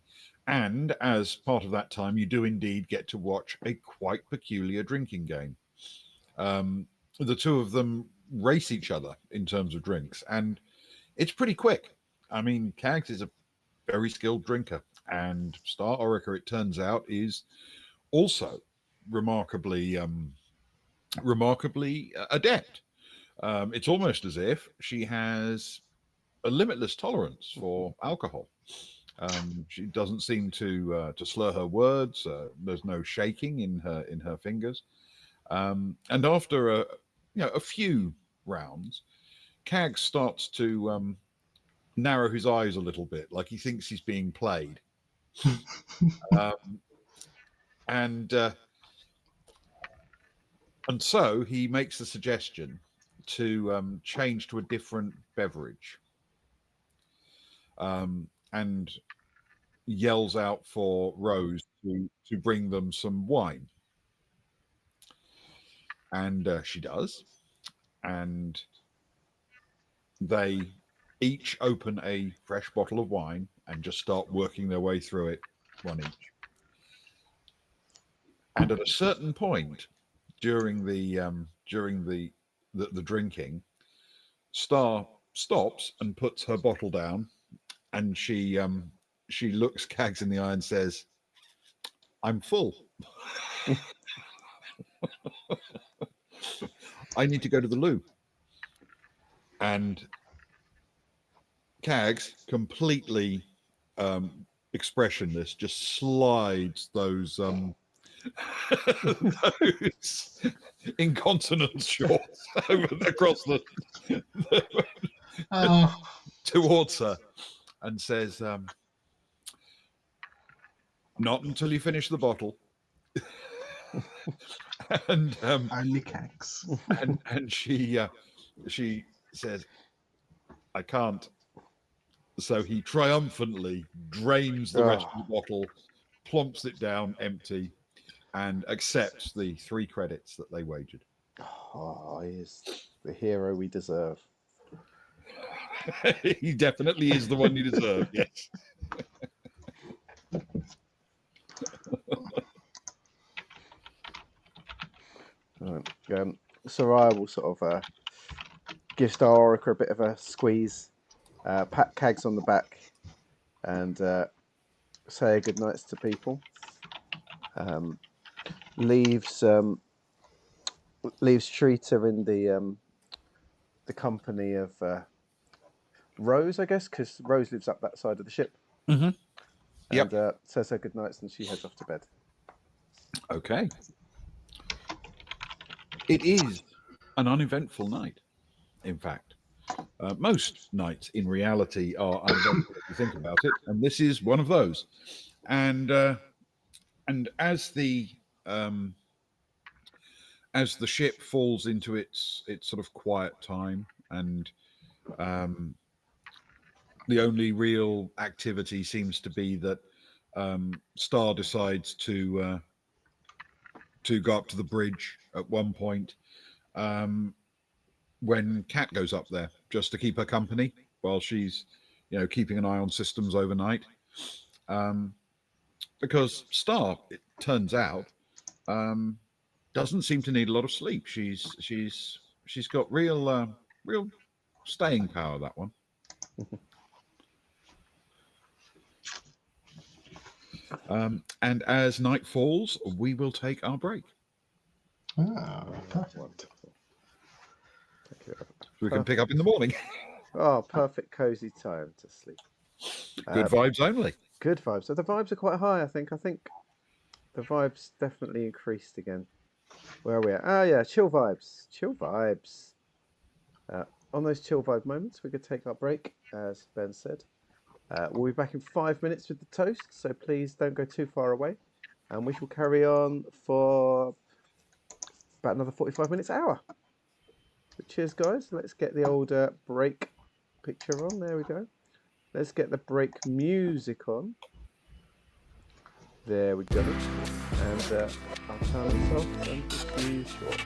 And as part of that time, you do indeed get to watch a quite peculiar drinking game. The two of them race each other in terms of drinks, and it's pretty quick. I mean, Cags is a very skilled drinker, and Star Orica, it turns out, is also remarkably adept. It's almost as if she has a limitless tolerance for alcohol. She doesn't seem to slur her words. There's no shaking in her fingers. And after a few rounds, Cag starts to narrow his eyes a little bit, like he thinks he's being played. And so he makes the suggestion to change to a different beverage, and yells out for Rose to bring them some wine. And she does. And they each open a fresh bottle of wine and just start working their way through it, one each. And at a certain point during the drinking, Star stops and puts her bottle down, and she looks Cags in the eye and says, "I'm full. I need to go to the loo." And Cags, completely expressionless, just slides those those incontinence shorts across towards her, and says, "Not until you finish the bottle." And only Cags. and she says, "I can't." So he triumphantly drains the rest of the bottle, plumps it down empty, and accepts the 3 credits that they wagered. Oh, he is the hero we deserve. He definitely is the one you deserve, yes. Soraya will sort of give Star Orica a bit of a squeeze, pat Cags on the back, and say good nights to people. Leaves Streeter in the company of Rose, I guess, because Rose lives up that side of the ship. Mm-hmm. And says her good nights, and she heads off to bed. Okay. It is an uneventful night, in fact. Most nights in reality are uneventful if you think about it, and this is one of those. And as the ship falls into its sort of quiet time, and the only real activity seems to be that Star decides to go up to the bridge at one point, when Cat goes up there just to keep her company while she's, keeping an eye on systems overnight. Because Star, it turns out, doesn't seem to need a lot of sleep. She's got real staying power, that one. And as night falls, we will take our break. Perfect. Wonderful. Thank you. So we can pick up in the morning. Perfect cozy time to sleep. Good vibes only. Good vibes. So the vibes are quite high, I think. I think the vibes definitely increased again. Where are we at? Yeah, chill vibes. Chill vibes. On those chill vibe moments, we could take our break, as Ben said. We'll be back in 5 minutes with the toast, so please don't go too far away. And we shall carry on for about another 45 minutes, hour. So cheers, guys. Let's get the old break picture on. There we go. Let's get the break music on. There we go. And I'll turn this off and see you shortly.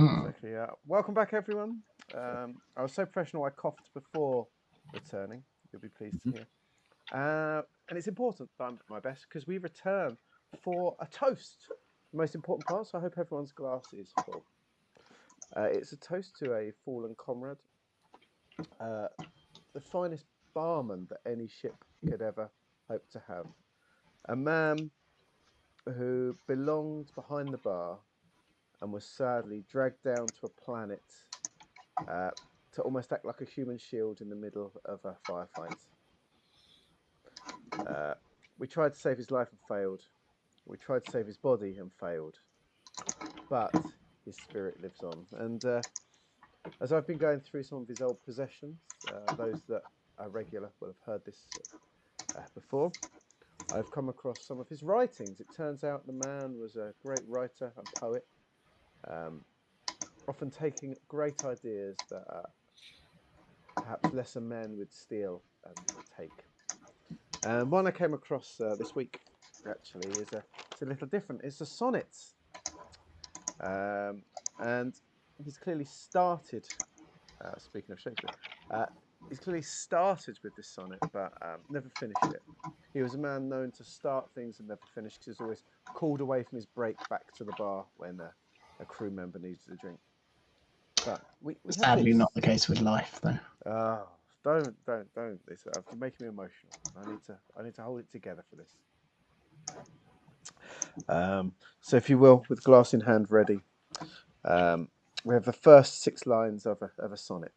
Exactly. Welcome back, everyone. I was so professional I coughed before returning. You'll be pleased to hear. And it's important that I'm at my best because we return for a toast. The most important part, so I hope everyone's glass is full. It's a toast to a fallen comrade, the finest barman that any ship could ever hope to have. A man who belonged behind the bar and was sadly dragged down to a planet to almost act like a human shield in the middle of a firefight. We tried to save his life and failed. We tried to save his body and failed. But his spirit lives on. And as I've been going through some of his old possessions, those that are regular will have heard this before, I've come across some of his writings. It turns out the man was a great writer and poet, often taking great ideas that perhaps lesser men would steal and take. And one I came across this week, actually, it's a little different. It's a sonnet. And he's clearly started, speaking of Shakespeare, he's clearly started with this sonnet, but never finished it. He was a man known to start things and never finish because he was always called away from his break back to the bar when a crew member needed a drink. But we Sadly, not the case with life, though. Oh, don't. It's making me emotional. I need to hold it together for this. So if you will, with glass in hand ready, we have the first 6 lines of a sonnet.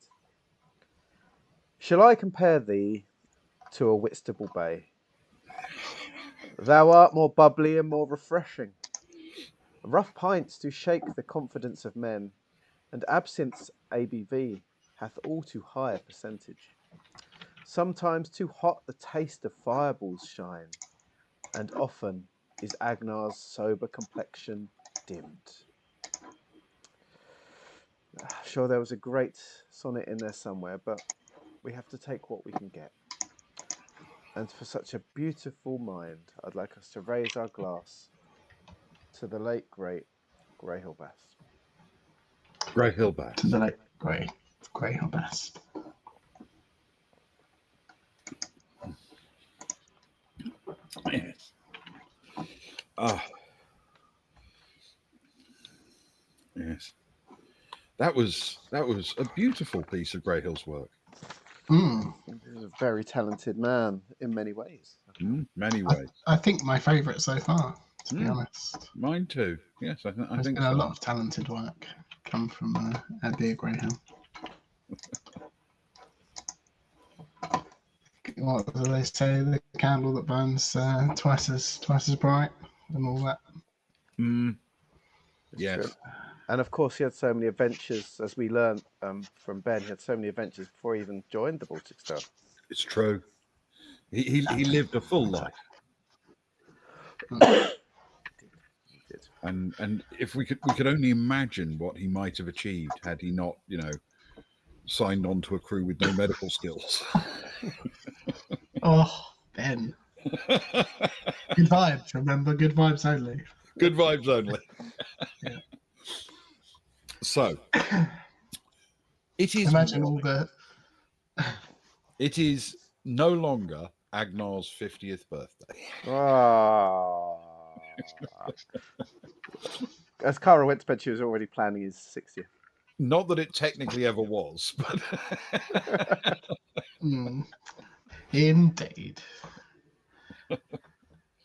Shall I compare thee to a Whitstable bay? Thou art more bubbly and more refreshing. Rough pints do shake the confidence of men, and absinthe's ABV hath all too high a percentage. Sometimes too hot the taste of fireballs shine, and often is Agnar's sober complexion dimmed. Sure, there was a great sonnet in there somewhere, but we have to take what we can get. And for such a beautiful mind, I'd like us to raise our glass to the late, great Greyhill Bass. Greyhill Bass. To the late, Greyhill Bass. Yes. Yes. That was a beautiful piece of Greyhill's work. He was a very talented man in many ways. Many ways. I think my favourite so far, to be honest. Mine too. Yes, I think There's so. a lot of talented work come from our dear Greyhill. What do they say? The candle that burns twice as bright, and all that. Yes. True. And of course, he had so many adventures, as we learned from Ben. He had so many adventures before he even joined the Baltic Star. It's true. He lived a full life. He did. And if we could only imagine what he might have achieved had he not, signed on to a crew with no medical skills. Oh, Ben. Good vibes, remember? Good vibes only. Good vibes only. Yeah. So, it is. Imagine all the. It is no longer Agnar's 50th birthday. As Cara went to bed, she was already planning his 60th. Not that it technically ever was, but Indeed.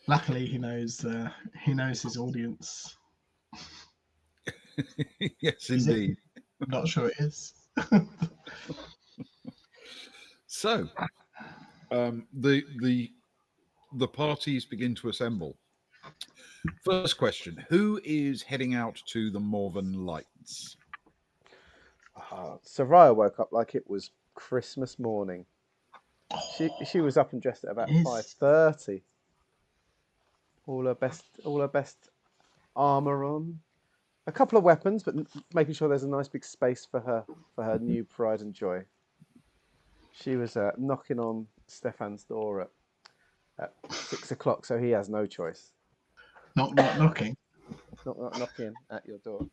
Luckily, he knows his audience. Yes, indeed. Not sure it is. So, the parties begin to assemble. First question: who is heading out to the Morven Lights? Soraya woke up like it was Christmas morning. She was up and dressed at about 5:30. All her best armor on. A couple of weapons, but making sure there's a nice big space for her new pride and joy. She was knocking on Stefan's door at 6 o'clock, so he has no choice. Not knocking. Not knocking at your door.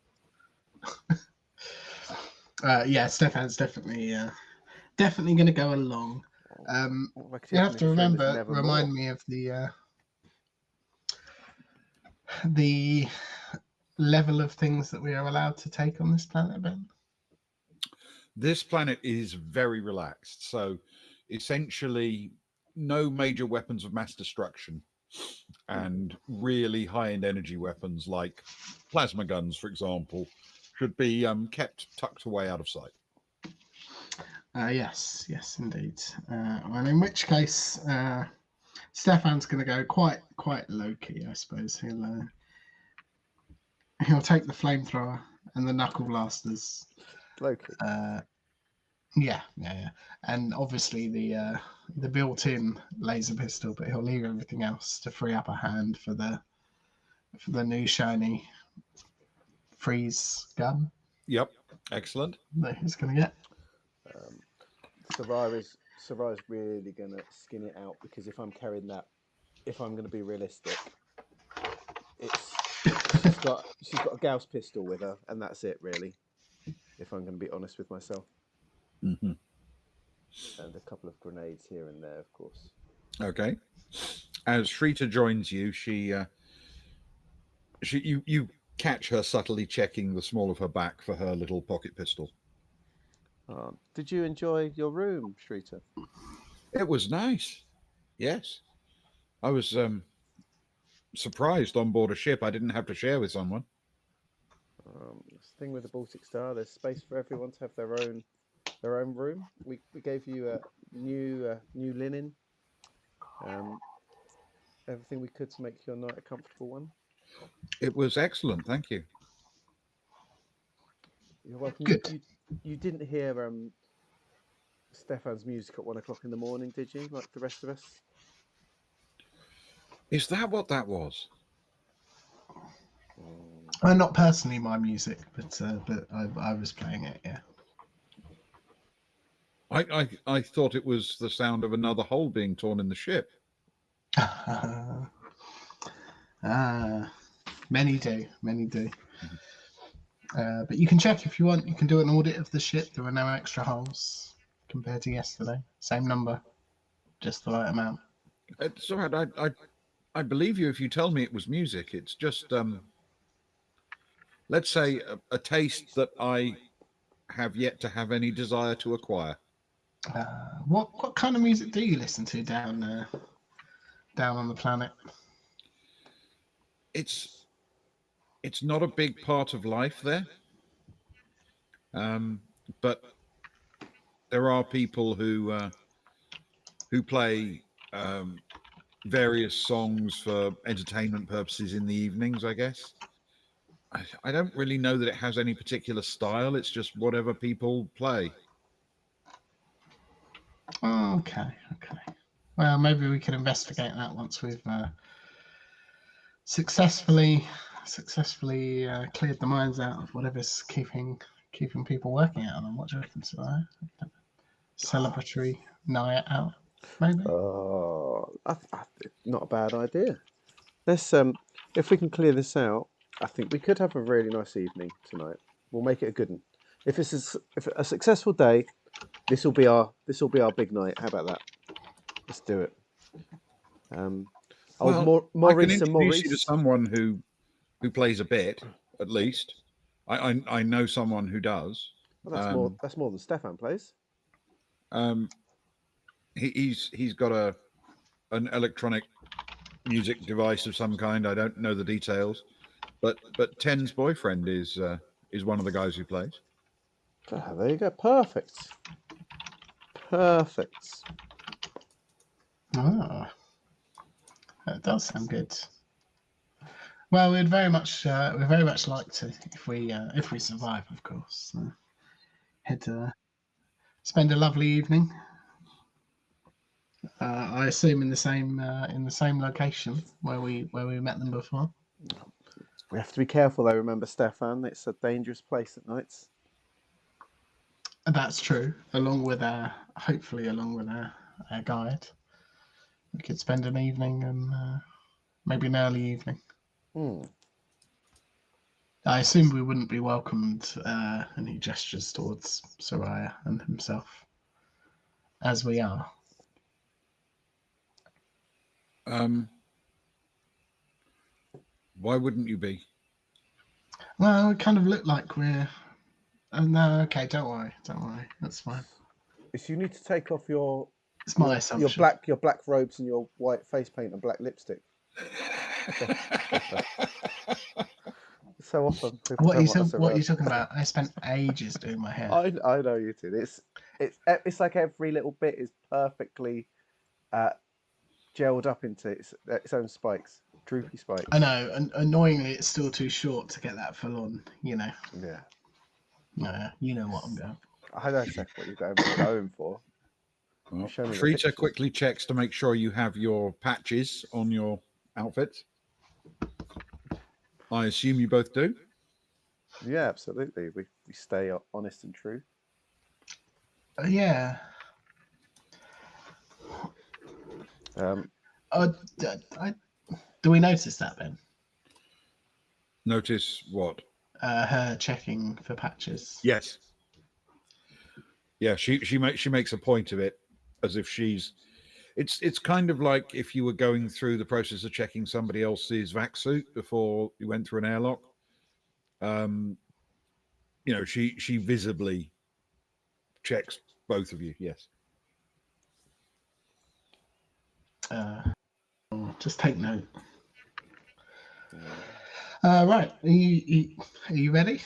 Yeah, Stefan's definitely going to go along. You have to remember, remind me of the level of things that we are allowed to take on this planet, Ben. This planet is very relaxed. So essentially, no major weapons of mass destruction and really high-end energy weapons like plasma guns, for example, should be kept tucked away out of sight. Yes, indeed. And in which case, Stefan's going to go quite low key, I suppose. He'll take the flamethrower and the knuckle blasters. Low key. Yeah. And obviously the built-in laser pistol, but he'll leave everything else to free up a hand for the new shiny freeze gun. Yep, excellent. That he's going to get. Soraya's really going to skin it out, because if I'm carrying that, if I'm going to be realistic, she's got a Gauss pistol with her, and that's it really. If I'm going to be honest with myself. Mm-hmm. And a couple of grenades here and there, of course. Okay. As Shrita joins you, you catch her subtly checking the small of her back for her little pocket pistol. Did you enjoy your room, Shrita? It was nice. Yes. I was surprised on board a ship I didn't have to share with someone. This thing with the Baltic Star, there's space for everyone to have their own room. We gave you a new linen. Everything we could to make your night a comfortable one. It was excellent, thank you. You're welcome. Good. You didn't hear Stefan's music at 1 o'clock in the morning, did you? Like the rest of us? Is that what that was? Not personally my music, but I was playing it. Yeah. I thought it was the sound of another hole being torn in the ship. Many do. But you can check if you want. You can do an audit of the ship. There were no extra holes compared to yesterday. Same number, just the right amount. It's all right. I believe you if you tell me it was music. It's just let's say a taste that I have yet to have any desire to acquire. What kind of music do you listen to down on the planet? It's not a big part of life there, but there are people who play various songs for entertainment purposes in the evenings, I guess. I don't really know that it has any particular style. It's just whatever people play. Okay. Well, maybe we can investigate that once we've successfully cleared the minds out of whatever's keeping people working out on them. What do you reckon, Soraya? Celebratory night out, maybe? Not a bad idea. Let's if we can clear this out, I think we could have a really nice evening tonight. We'll make it a good one. If it's a successful day, this will be our big night. How about that? Let's do it. Maurice and Maurice. You to someone who plays a bit, at least. I know someone who does. Well, that's more than Stefan plays. He's got an electronic music device of some kind. I don't know the details, but Ten's boyfriend is one of the guys who plays. There you go. Perfect. Ah, that does sound good. Well, we'd very much like to, if we survive, of course, head to spend a lovely evening. I assume in the same location where we met them before. We have to be careful, though. Remember, Stefan, it's a dangerous place at nights. That's true. Hopefully along with our guide, we could spend an evening and maybe an early evening. I assume we wouldn't be welcomed, and he gestures towards Soraya and himself, as we are. Why wouldn't you be? Well, it kind of look like we're... Oh, no, okay, don't worry, that's fine. Is you need to take off your It's my assumption. your black robes and your white face paint and black lipstick. So often. What are you talking about? I spent ages doing my hair. I know you did. It's like every little bit is perfectly gelled up into its own spikes, droopy spikes. I know, and annoyingly, it's still too short to get that full on. You know. Yeah. No, you know what I'm going for. I know exactly what you're going for. Well, Shrita quickly checks to make sure you have your patches on your outfits. I assume you both do? Yeah, absolutely. We stay honest and true. Yeah. Do we notice that, Ben? Notice what? Her checking for patches. Yes. Yeah, she makes a point of it, as if she's. It's kind of like if you were going through the process of checking somebody else's vac suit before you went through an airlock. She visibly checks both of you. Yes. Just take note. Right. Are you ready?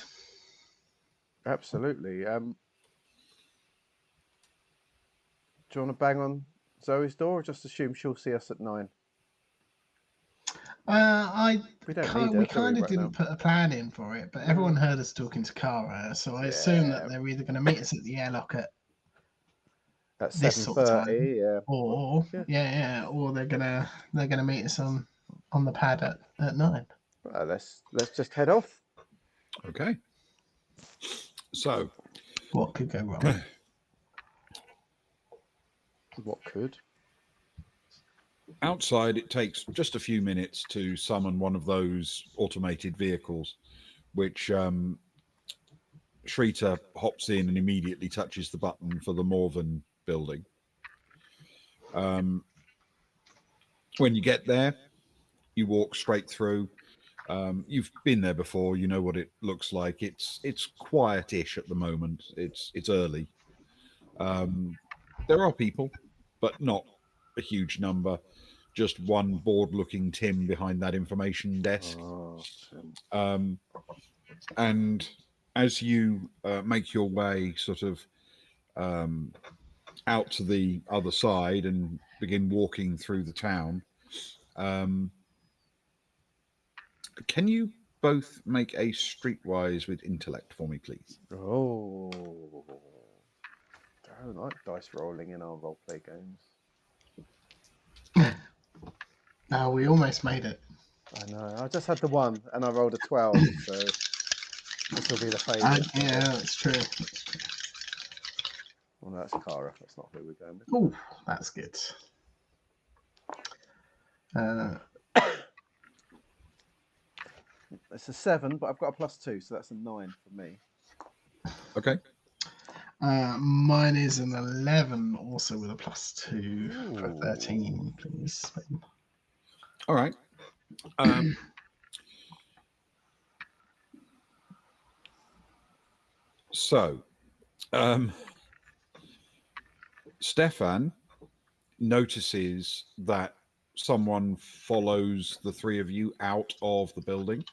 Absolutely. Do you want to bang on Zoe's door, or just assume she'll see us at 9? We kind of didn't put a plan in for it, but everyone heard us talking to Kara, so I assume that they're either going to meet us at the airlock at this sort of time, or or they're gonna meet us on the pad at 9. Let's just head off. Okay. So, what could go wrong? What could? Outside, it takes just a few minutes to summon one of those automated vehicles, which Shrita hops in and immediately touches the button for the Morven building. When you get there, you walk straight through. You've been there before. You know what it looks like. It's quietish at the moment. It's early. There are people, but not a huge number. Just one bored-looking Tim behind that information desk. And as you make your way sort of out to the other side and begin walking through the town, can you both make a streetwise with intellect for me, please? Oh, I don't like dice rolling in our roleplay games. Now we almost made it. I know. I just had the 1 and I rolled a 12, so this will be the favourite. Yeah, that's true. Well, that's Kara. That's not who we're going with. Oh, that's good. It's a 7, but I've got a +2, so that's a 9 for me. Okay. Mine is an 11, also with a +2 for 13, please. All right. So, Stefan notices that someone follows the three of you out of the building.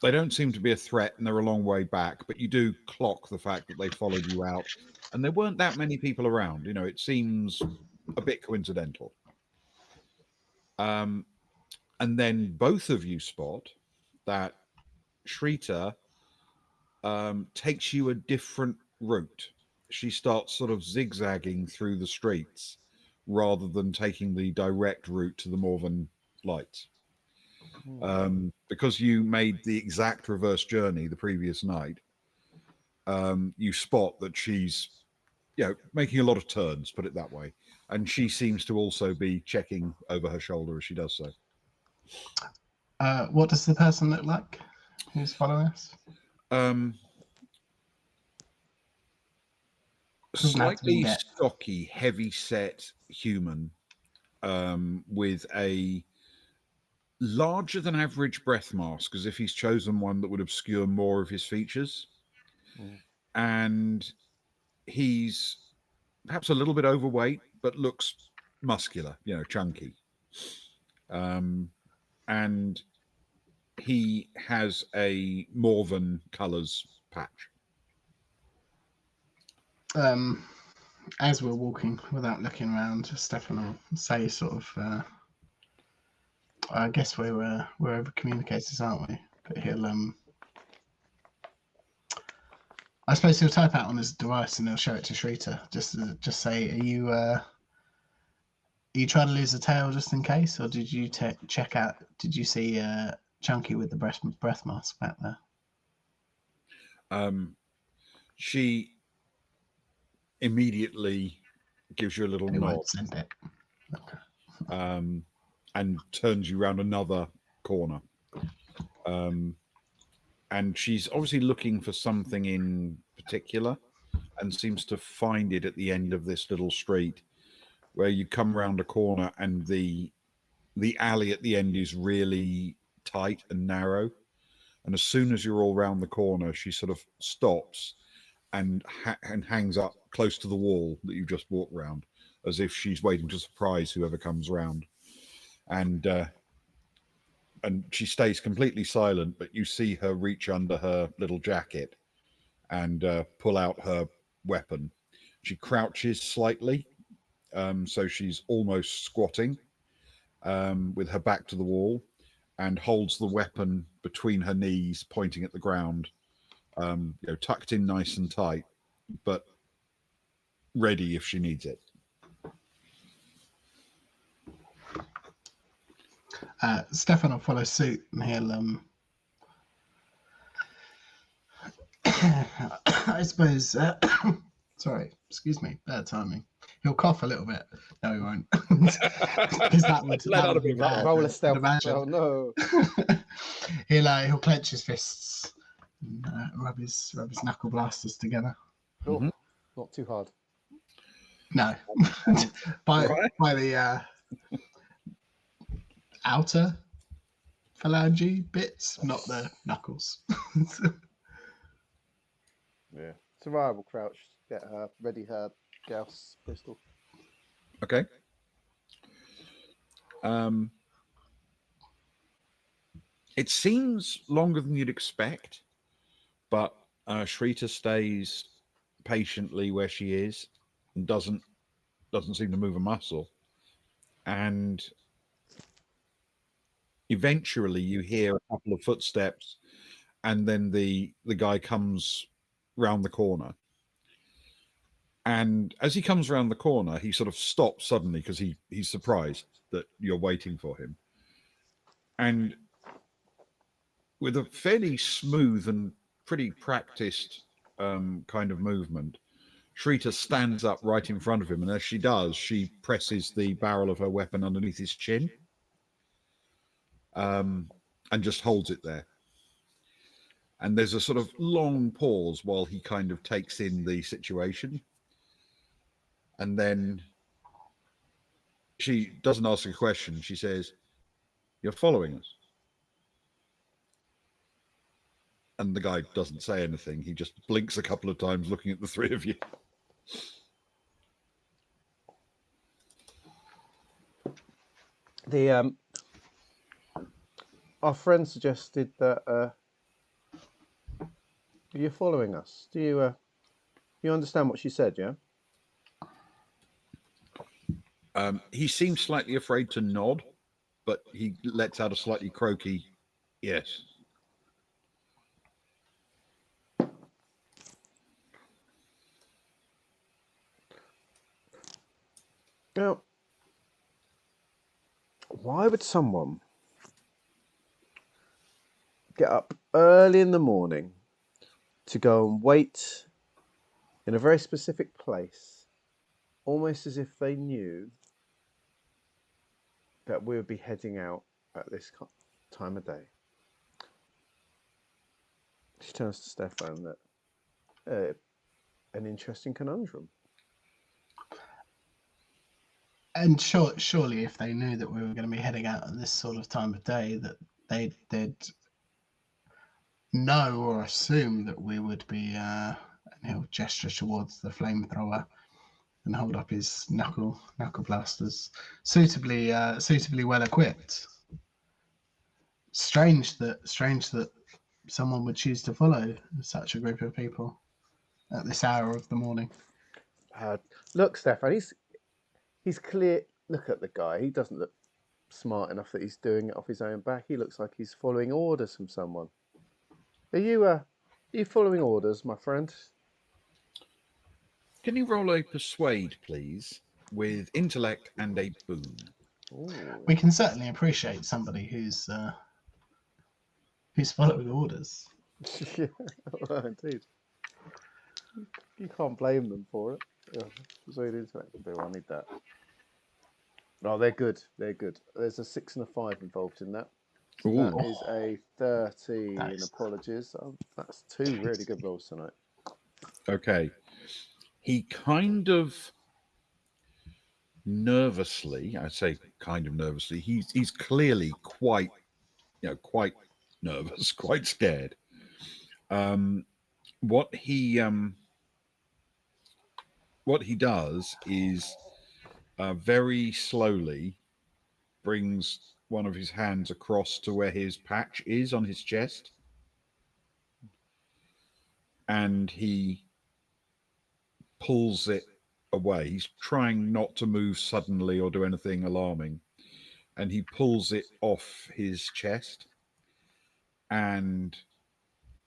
They don't seem to be a threat, and they're a long way back, but you do clock the fact that they followed you out, and there weren't that many people around. You know, it seems a bit coincidental. And then both of you spot that Shrita takes you a different route. She starts sort of zigzagging through the streets rather than taking the direct route to the Morven lights. Because you made the exact reverse journey the previous night, you spot that she's making a lot of turns, put it that way. And she seems to also be checking over her shoulder as she does so. What does the person look like who's following us? Slightly stocky, heavy-set human with a larger than average breath mask, as if he's chosen one that would obscure more of his features. And he's perhaps a little bit overweight, but looks muscular, chunky. And he has a Morven colours patch. As we're walking, without looking around, Stefan will say sort of, I guess we're over communicators, aren't we? But he'll I suppose he'll type out on his device and he'll show it to Shrita. Just say, are you trying to lose the tail just in case, or did you check out? Did you see Chunky with the breath mask back there? She immediately gives you a little nod. Won't send it. Okay. And turns you around another corner. And she's obviously looking for something in particular and seems to find it at the end of this little street where you come around a corner and the alley at the end is really tight and narrow. And as soon as you're all round the corner, she sort of stops and hangs up close to the wall that you just walked round, as if she's waiting to surprise whoever comes round. And she stays completely silent, but you see her reach under her little jacket and pull out her weapon. She crouches slightly, so she's almost squatting with her back to the wall, and holds the weapon between her knees, pointing at the ground, tucked in nice and tight, but ready if she needs it. Stefan will follow suit, and he'll I suppose sorry, excuse me, bad timing. He'll cough a little bit. No, he won't. Because that would be bad. Roll a stealth. Oh no. He'll clench his fists and rub his knuckle blasters together. Cool. Not too hard. No. by the outer phalange bits, not the knuckles. Yeah. Soraya will crouch, get her ready her Gauss pistol. Okay. It seems longer than you'd expect, but Shrita stays patiently where she is and doesn't seem to move a muscle. And eventually you hear a couple of footsteps, and then the guy comes round the corner. And as he comes around the corner, he sort of stops suddenly because he's surprised that you're waiting for him. And with a fairly smooth and pretty practiced kind of movement, Shrita stands up right in front of him. And as she does, she presses the barrel of her weapon underneath his chin and just holds it there. And there's a sort of long pause while he kind of takes in the situation. And then she doesn't ask a question. She says, "You're following us." And the guy doesn't say anything. He just blinks a couple of times looking at the three of you. Our friend suggested that you're following us. Do you understand what she said, yeah? He seems slightly afraid to nod, but he lets out a slightly croaky yes. Now, why would someone get up early in the morning to go and wait in a very specific place, almost as if they knew that we would be heading out at this time of day. She turns to Stefan that an interesting conundrum. And surely, if they knew that we were going to be heading out at this sort of time of day, that they'd know or assume that we would be. And he'll gesture towards the flamethrower and hold up his knuckle blasters, suitably well equipped. Strange that someone would choose to follow such a group of people at this hour of the morning. Look, Stefan, he's clear. Look at the guy. He doesn't look smart enough that he's doing it off his own back. He looks like he's following orders from someone. Are you following orders, my friend? Can you roll a persuade, please, with intellect and a boon? Ooh. We can certainly appreciate somebody who's following orders. Yeah, well, indeed. You can't blame them for it. Yeah, persuade intellect. I need that. Oh, they're good. They're good. There's a 6 and a 5 involved in that. So that is a 13. Apologies. Oh, that's 2 really good rolls tonight. Okay. He kind of nervously, I say kind of nervously, he's clearly quite nervous, quite scared. What he does is very slowly brings one of his hands across to where his patch is on his chest, and he pulls it away. He's trying not to move suddenly or do anything alarming, and he pulls it off his chest, and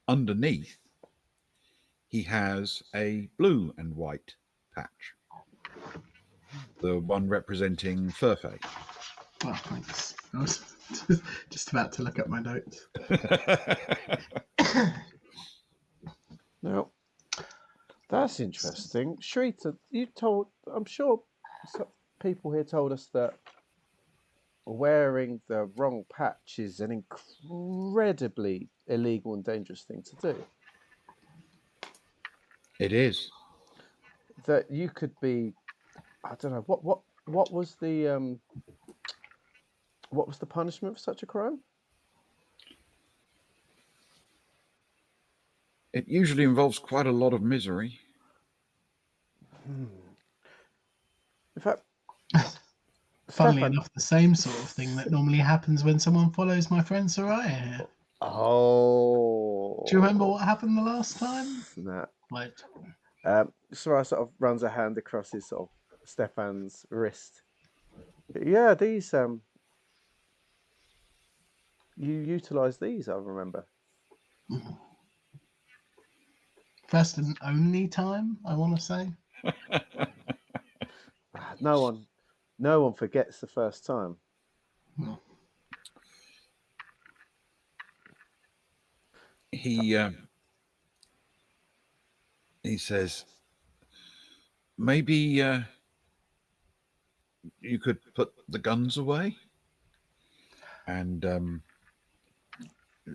underneath he has a blue and white patch, the one representing Furfay. Well, thanks. I was just about to look at my notes. Now, that's interesting. Shrita, I'm sure people here told us that wearing the wrong patch is an incredibly illegal and dangerous thing to do. It is. That you could be, I don't know, what was the punishment for such a crime? It usually involves quite a lot of misery. In fact, funnily enough, the same sort of thing that normally happens when someone follows my friend Soraya here. Oh. Do you remember what happened the last time? Nah. Like, Soraya sort of runs a hand across his sort of Stefan's wrist. Yeah, these you utilise these, I remember. First and only time, I want to say. No one forgets the first time. No. He says, maybe you could put the guns away? And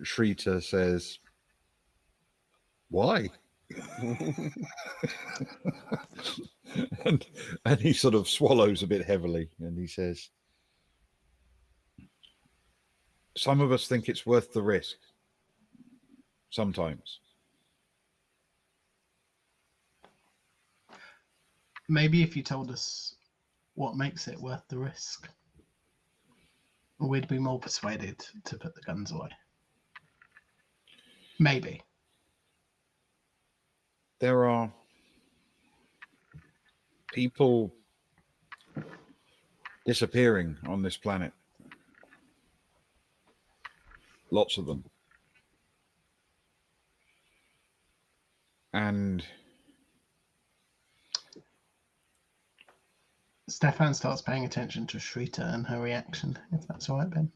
Shrita says, why? and he sort of swallows a bit heavily, and he says, some of us think it's worth the risk. Sometimes. Maybe if you told us what makes it worth the risk, we'd be more persuaded to put the guns away. Maybe. There are people disappearing on this planet. Lots of them. And Stefan starts paying attention to Shrita and her reaction, if that's all right, Ben.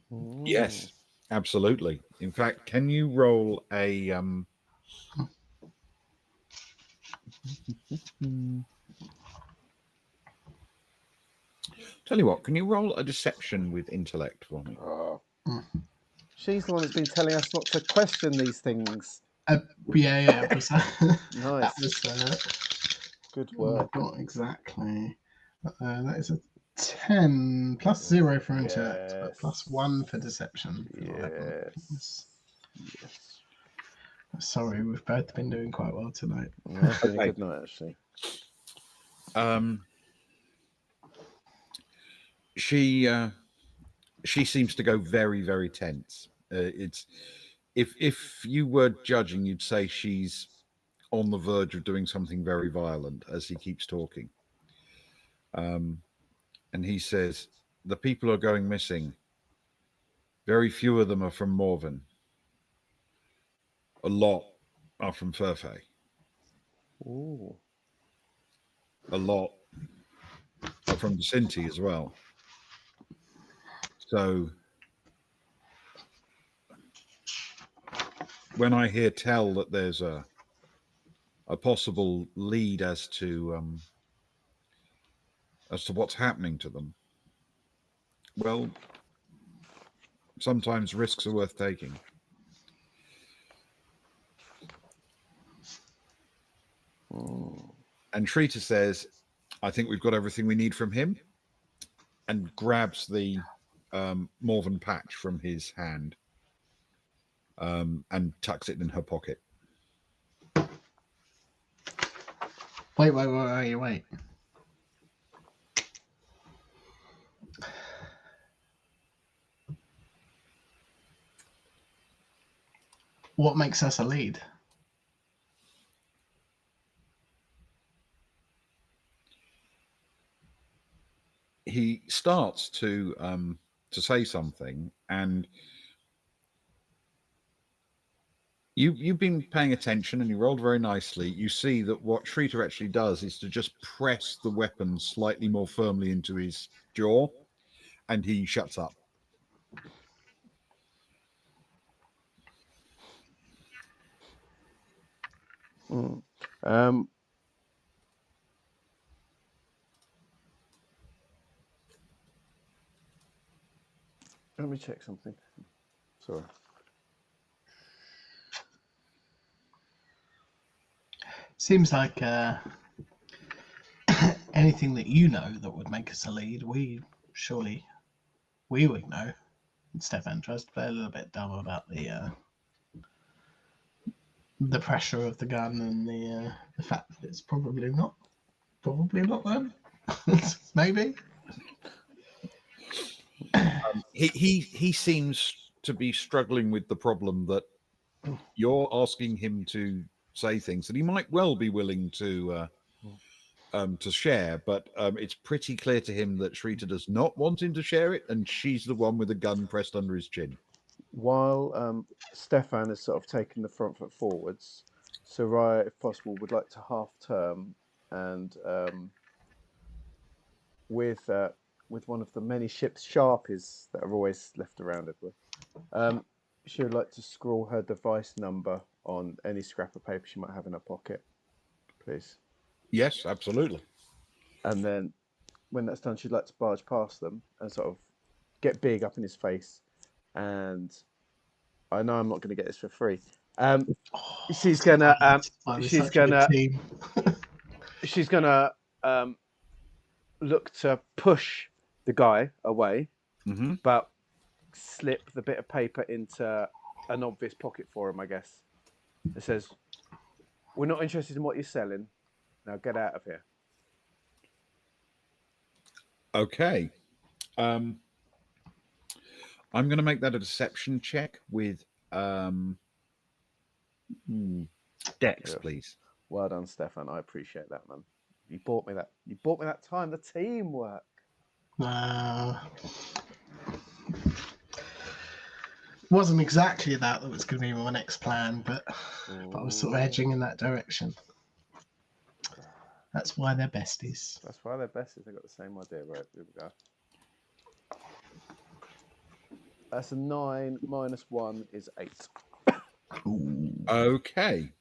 yes, absolutely. In fact, can you roll a tell you what, can you roll a deception with intellect for me? She's the one that's been telling us not to question these things. Yeah. Nice. That was good work. Not exactly. That is a 10 plus 0 for intellect, but plus 1 for deception. Yes. Sorry, we've both been doing quite well tonight. Yeah, it's been a good night, actually. She seems to go very, very tense. It's if you were judging, you'd say she's on the verge of doing something very violent as he keeps talking. And he says, the people are going missing. Very few of them are from Morven. A lot are from Furfay. Ooh. A lot are from the Sinti as well. So when I hear tell that there's a possible lead as to what's happening to them, well, sometimes risks are worth taking. And Shrita says, I think we've got everything we need from him, and grabs the Morven patch from his hand and tucks it in her pocket. Wait. What makes us a lead? He starts to say something, and you've been paying attention, and you rolled very nicely. You see that what Shrita actually does is to just press the weapon slightly more firmly into his jaw, and he shuts up. Let me check something. Sorry. Seems like anything that you know that would make us a lead, we would know. Stefan tries to play a little bit dumb about the pressure of the gun and the fact that it's probably not them. Maybe. He seems to be struggling with the problem that you're asking him to say things that he might well be willing to share, but it's pretty clear to him that Shrita does not want him to share it, and she's the one with the gun pressed under his chin. While Stefan has sort of taken the front foot forwards, Soraya, if possible, would like to half turn and with one of the many ship's sharpies that are always left around everywhere, she would like to scrawl her device number on any scrap of paper she might have in her pocket, please. Yes, absolutely. And then when that's done, she'd like to barge past them and sort of get big up in his face. And I know I'm not going to get this for free. She's gonna look to push the guy away, but slip the bit of paper into an obvious pocket for him, I guess. It says, "We're not interested in what you're selling. Now get out of here." Okay. I'm going to make that a deception check with Dex, please. Well done, Stefan. I appreciate that, man. You bought me that. You bought me that time. The teamwork. Wasn't exactly that was going to be my next plan, but I was sort of edging in that direction. That's why they're besties. That's why they're besties. They got the same idea, right? Here we go. That's a 9 minus 1 is 8. Okay.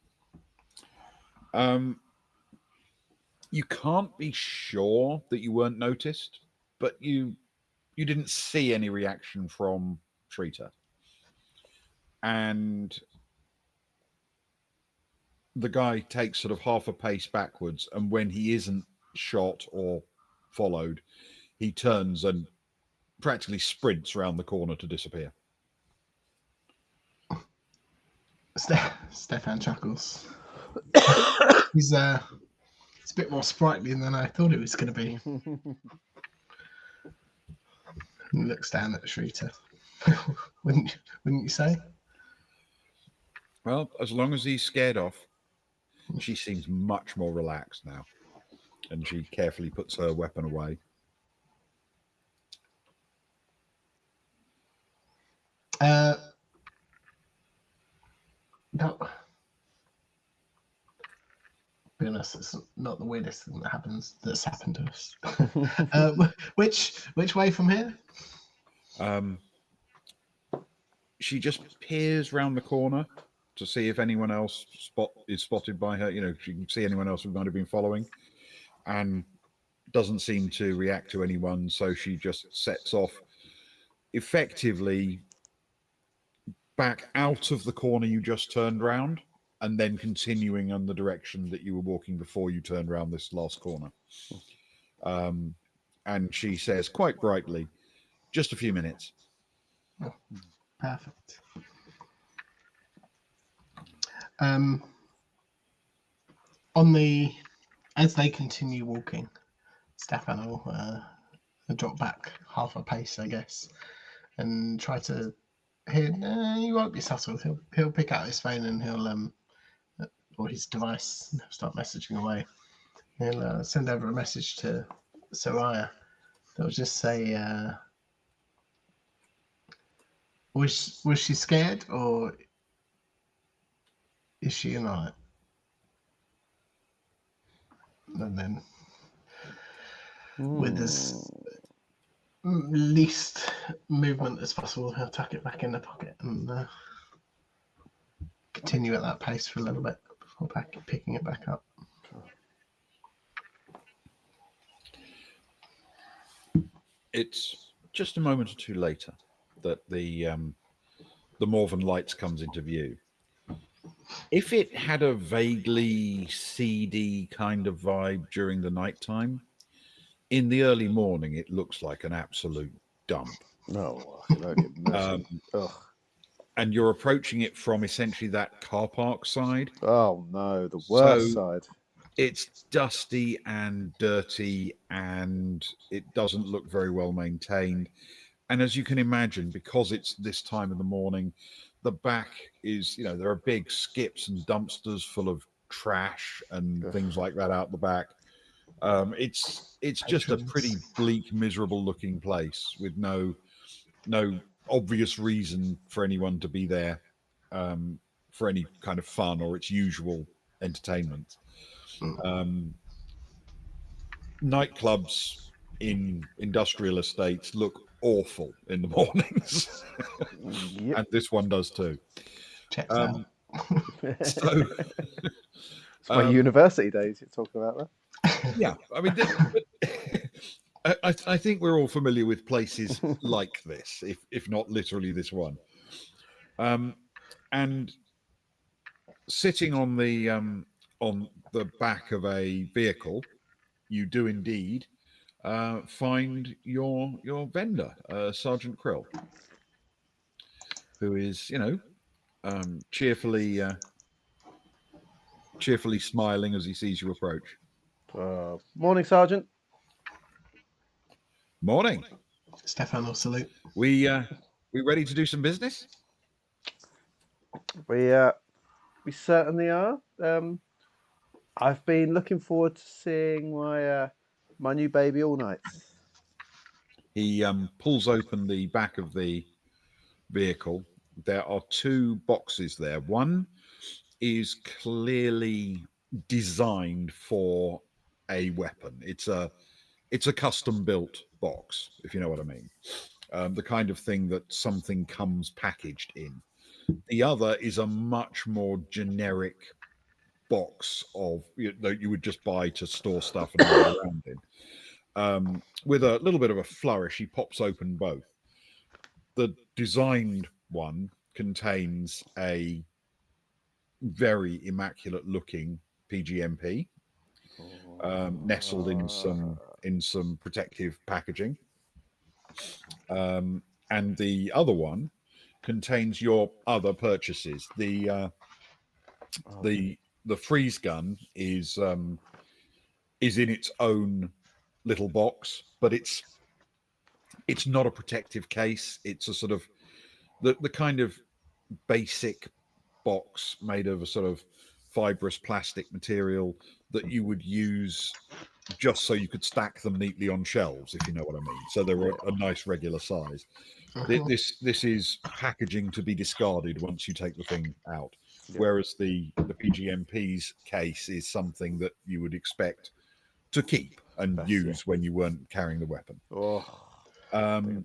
You can't be sure that you weren't noticed, but you didn't see any reaction from Shrita. and the guy takes sort of half a pace backwards, and when he isn't shot or followed, he turns and practically sprints around the corner to disappear. Stefan chuckles. He's a bit more sprightly than I thought it was going to be. And looks down at Shrita. wouldn't you say? Well, as long as he's scared off, she seems much more relaxed now, and she carefully puts her weapon away. No. To be honest, it's not the weirdest thing that's happened to us. Which way from here? She just peers round the corner to see if anyone else is spotted by her. She can see anyone else who might have been following, and doesn't seem to react to anyone. So she just sets off, effectively back out of the corner you just turned round, and then continuing on the direction that you were walking before you turned round this last corner. And she says quite brightly, "Just a few minutes." Oh, perfect. As they continue walking, Stefan will drop back half a pace, I guess, and try to. He won't be subtle. He'll pick out his phone and he'll or his device and start messaging away. He'll send over a message to Soraya. They'll just say, "Was she scared, or is she not?" And then, with as least movement as possible, he'll tuck it back in the pocket and continue at that pace for a little bit before picking it back up. It's just a moment or two later that the Morven Lights comes into view. If it had a vaguely seedy kind of vibe during the nighttime, in the early morning it looks like an absolute dump. No, and you're approaching it from essentially that car park side. Oh no, the worst side. It's dusty and dirty, and it doesn't look very well maintained. And as you can imagine, because it's this time of the morning, the back is, there are big skips and dumpsters full of trash and things like that out the back. It's just a pretty bleak, miserable looking place with no obvious reason for anyone to be there for any kind of fun or its usual entertainment. Nightclubs in industrial estates look awful in the mornings. Yep. And this one does too. Checks out. So it's my university days you're talking about there. Yeah, I mean, I think we're all familiar with places like this, if not literally this one. And sitting on the back of a vehicle, you do indeed find your vendor, Sergeant Krill, who is, cheerfully smiling as he sees you approach. Morning, Sergeant. Morning. Stefan will salute. We ready to do some business? We certainly are. I've been looking forward to seeing my new baby all night. He pulls open the back of the vehicle. There are two boxes there. One is clearly designed for a weapon. It's a custom built box, if you know what I mean. The kind of thing that something comes packaged in. The other is a much more generic box that you would just buy to store stuff and roll around in. With a little bit of a flourish, he pops open both. The designed one contains a very immaculate looking PGMP, nestled in some protective packaging, and the other one contains your other purchases. The freeze gun is in its own little box, but it's not a protective case. It's a sort of the kind of basic box made of a sort of fibrous plastic material that you would use just so you could stack them neatly on shelves, if you know what I mean. So they're a nice regular size. This is packaging to be discarded once you take the thing out, whereas the PGMP's case is something that you would expect to keep and use when you weren't carrying the weapon.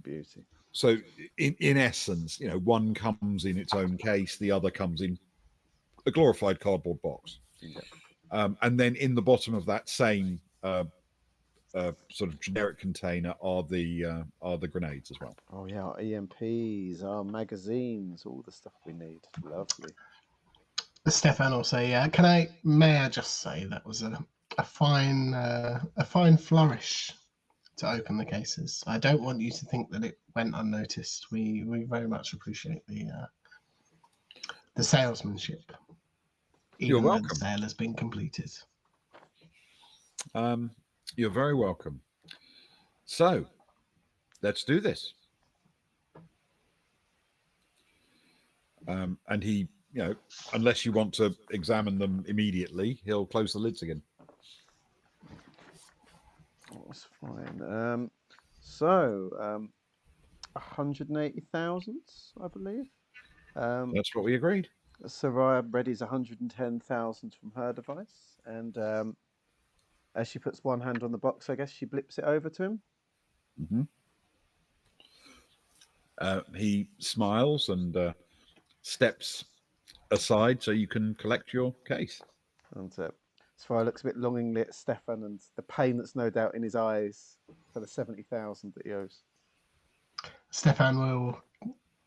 Beauty. So in essence, one comes in its own case, the other comes in a glorified cardboard box. And then in the bottom of that same sort of generic container are the grenades as well. Oh yeah, our EMPs, our magazines, all the stuff we need. Lovely. Stefan also, may I just say that was a fine flourish to open the cases. I don't want you to think that it went unnoticed. We very much appreciate the salesmanship, even though the sale has been completed. You're very welcome. So, let's do this. And he, unless you want to examine them immediately, he'll close the lids again. That's fine. So, 180,000, I believe. That's what we agreed. Soraya readies 110,000 from her device, and as she puts one hand on the box, I guess she blips it over to him. He smiles and steps aside so you can collect your case. And Soraya looks a bit longingly at Stefan and the pain that's no doubt in his eyes for the 70,000 that he owes. Stefan will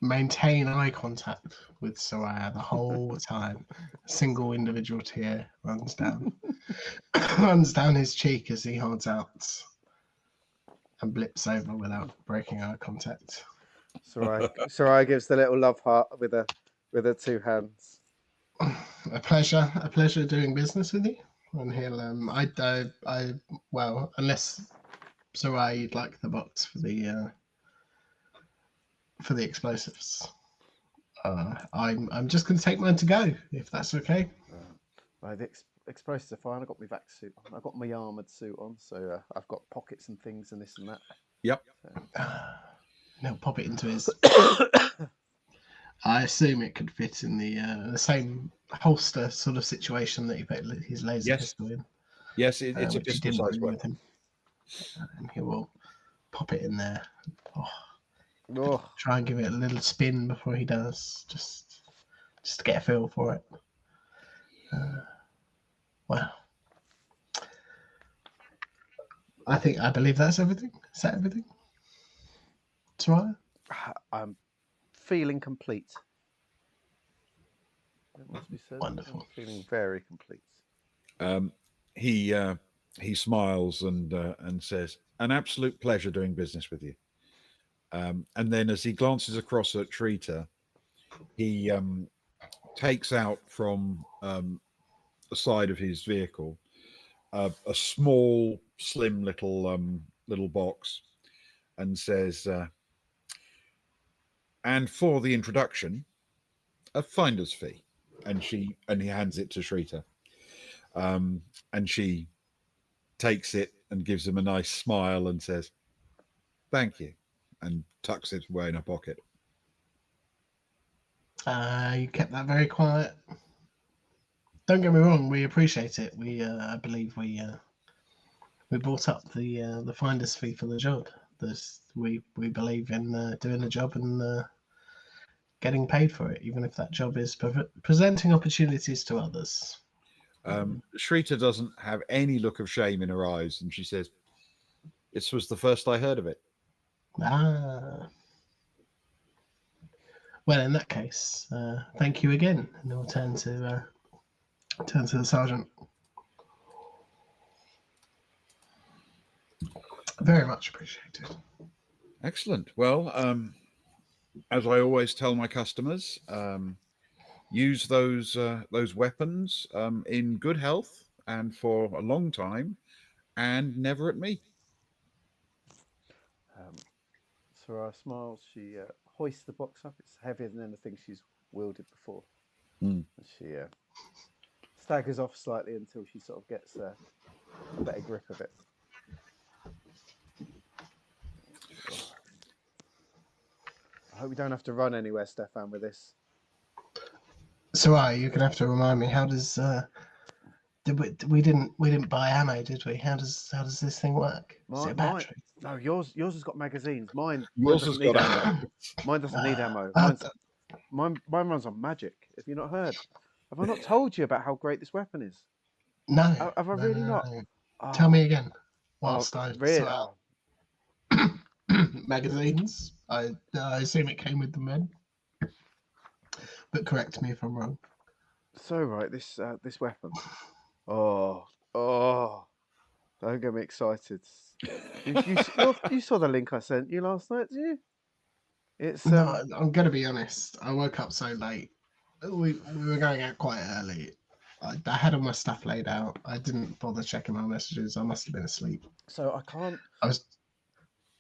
maintain eye contact with Soraya the whole time. A single individual tear runs down his cheek as he holds out and blips over without breaking eye contact. Soraya gives the little love heart with her two hands. A pleasure doing business with you. And he'll unless Soraya, you'd like the box for the explosives. I'm just going to take mine to go, if that's okay. The explosives are fine. I got my vac suit on. I got my armored suit on, so I've got pockets and things and this and that. Yep. No, pop it into his. I assume it could fit in the same holster sort of situation that he put his laser pistol in. Yes, it's a pistol size weapon. And he will pop it in there. Try and give it a little spin before he does, just to get a feel for it. Wow. I believe that's everything. Is that everything? Soraya? I'm feeling complete. That must be said. Wonderful. I'm feeling very complete. He smiles and says, "An absolute pleasure doing business with you." And then as he glances across at Trita, he takes out from the side of his vehicle a small, slim little box and says, "And for the introduction, a finder's fee." And he hands it to Shrita. And she takes it and gives him a nice smile and says, "Thank you," and tucks it away in her pocket. You kept that very quiet. Don't get me wrong, we appreciate it. I believe we brought up the finder's fee for the job. We believe in doing the job and getting paid for it, even if that job is presenting opportunities to others. Shrita doesn't have any look of shame in her eyes, and she says, "This was the first I heard of it." Well, Well, in that case, thank you again, and we'll turn to the sergeant. Very much appreciated. Excellent. Well, as I always tell my customers, use those weapons in good health and for a long time, and never at me. Soraya smiles. She hoists the box up. It's heavier than anything she's wielded before. Mm. And she staggers off slightly until she sort of gets a better grip of it. I hope we don't have to run anywhere, Stefan, with this. Soraya, you're gonna have to remind me. How does we didn't buy ammo, did we? How does this thing work? Is it a battery? No, yours has got magazines. Mine Yours doesn't has need got ammo. ammo. Mine doesn't need ammo. Mine runs on magic. Have you not heard? Have I not told you about how great this weapon is? No. Have I really not? No. Oh, Tell me again. Whilst I really? sort magazines. I assume it came with the men, but correct me if I'm wrong. So right, this weapon. Oh, don't get me excited. You saw the link I sent you last night, did you? It's No, I'm gonna be honest. I woke up so late. We were going out quite early. I had all my stuff laid out. I didn't bother checking my messages. I must have been asleep. So I can't. I was.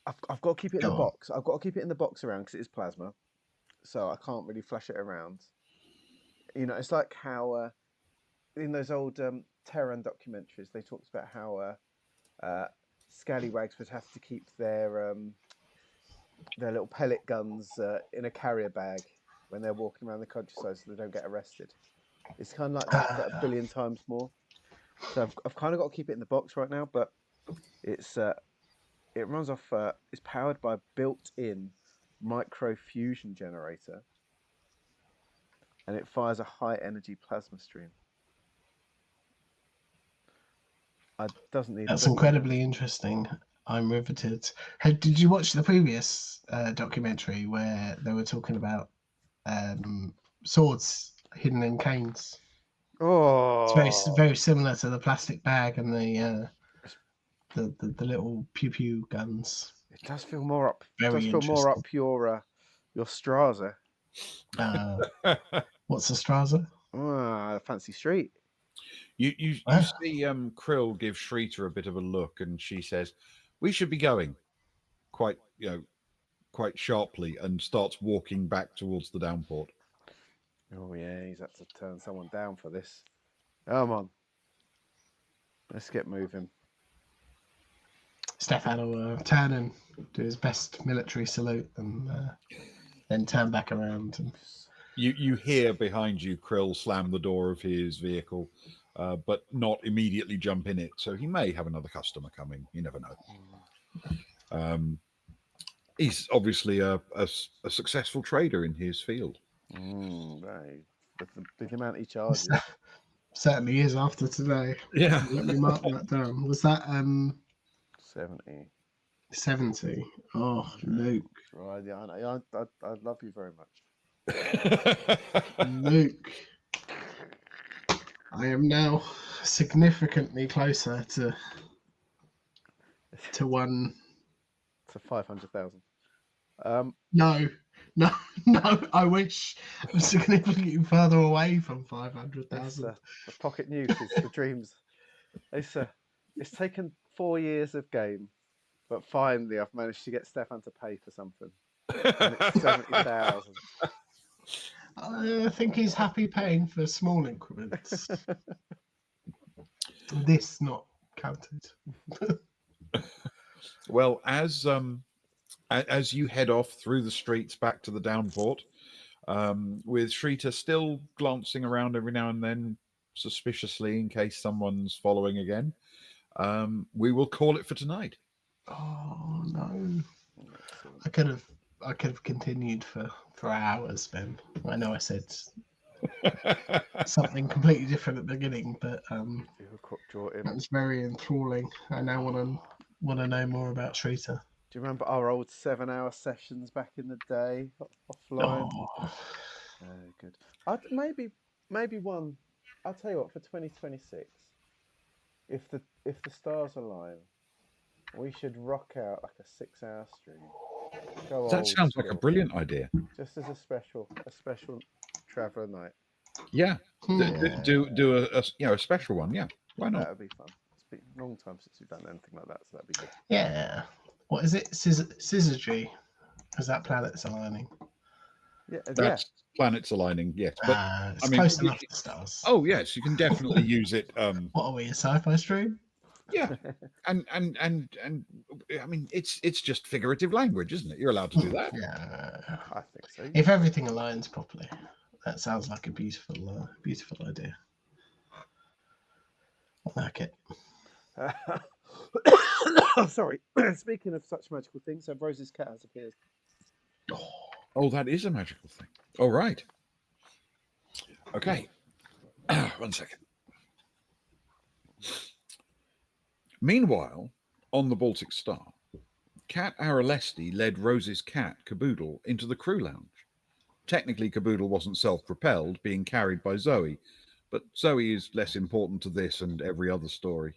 I've got to keep it in the Go on. box. I've got to keep it in the box around because it is plasma. So I can't really flash it around. You know, it's like how in those old Terran documentaries they talked about how scallywags would have to keep their little pellet guns in a carrier bag when they're walking around the countryside so they don't get arrested. It's kind of like that, but a billion times more. So I've kind of got to keep it in the box right now, but it's it runs off. It's powered by a built-in micro fusion generator, and it fires a high-energy plasma stream. It doesn't need. That's incredibly interesting. I'm riveted. Did you watch the previous documentary where they were talking about swords hidden in canes? Oh, It's very similar to the plastic bag and the little pew pew guns. it does feel more up. Very Feel more up your Straza. What's a Straza? Fancy street. You see Krill give Shrita a bit of a look, and she says, "We should be going," quite sharply, and starts walking back towards the downport. Oh yeah, he's had to turn someone down for this. Come on, let's get moving. Stefan will turn and do his best military salute, and then turn back around. And you hear behind you Krill slam the door of his vehicle, but not immediately jump in it. So he may have another customer coming. You never know. He's obviously a successful trader in his field. Right. The amount he charges. Certainly is after today. Yeah. Let me mark that down. Was that 70? 70? Oh, Luke. Right, yeah, I love you very much. Luke. I am now significantly closer to one. To 500,000. No. I wish I'm significantly further away from 500,000. The pocket nuke is the dreams. It's taken 4 years of game, but finally I've managed to get Stefan to pay for something. And it's 70,000. I think he's happy paying for small increments. This not counted. Well, as you head off through the streets back to the downport, with Shrita still glancing around every now and then suspiciously in case someone's following again, we will call it for tonight. Oh no! I could have continued for hours, Ben. I know I said something completely different at the beginning, but that was very enthralling. I now want to know more about Shrita. Do you remember our old 7-hour sessions back in the day offline? Oh. Good. Maybe one. I'll tell you what. For 2026, if the stars align, we should rock out like a 6-hour stream. Go That old sounds school. like a brilliant idea. Just as a special traveller night. Yeah. Do a special one. Yeah. Why not? That would be fun. It's been a long time since we've done anything like that, so that'd be good. Yeah. What is it? Syzygy? Is that planets aligning? Yeah. That's planets aligning. Yes, but it's close enough to stars. Oh yes, you can definitely use it. What are we, a sci-fi stream? Yeah, and I mean, it's just figurative language, isn't it? You're allowed to do that. Yeah, I think so. If everything aligns properly, that sounds like a beautiful idea. I like it. Oh, sorry. Speaking of such magical things, Rose's cat has appeared. Oh, that is a magical thing. All right. Okay. 1 second. Meanwhile, on the Baltic Star, Cat Aralesti led Rose's cat, Caboodle, into the crew lounge. Technically, Caboodle wasn't self-propelled, being carried by Zoe, but Zoe is less important to this and every other story.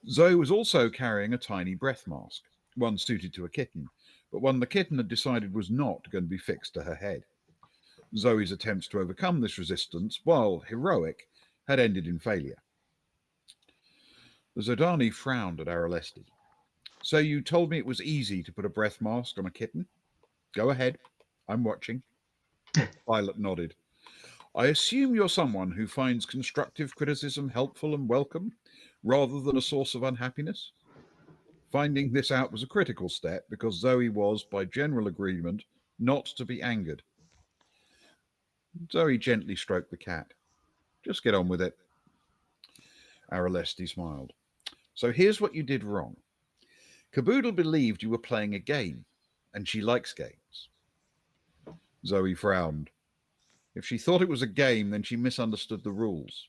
Zoe was also carrying a tiny breath mask, one suited to a kitten, but one the kitten had decided was not going to be fixed to her head. Zoe's attempts to overcome this resistance, while heroic, had ended in failure. The Zodani frowned at Aralesti. So you told me it was easy to put a breath mask on a kitten? Go ahead. I'm watching. Violet nodded. I assume you're someone who finds constructive criticism helpful and welcome, rather than a source of unhappiness? Finding this out was a critical step because Zoe was, by general agreement, not to be angered. Zoe gently stroked the cat. Just get on with it. Aralesti smiled. So here's what you did wrong. Caboodle believed you were playing a game, and she likes games. Zoe frowned. If she thought it was a game, then she misunderstood the rules.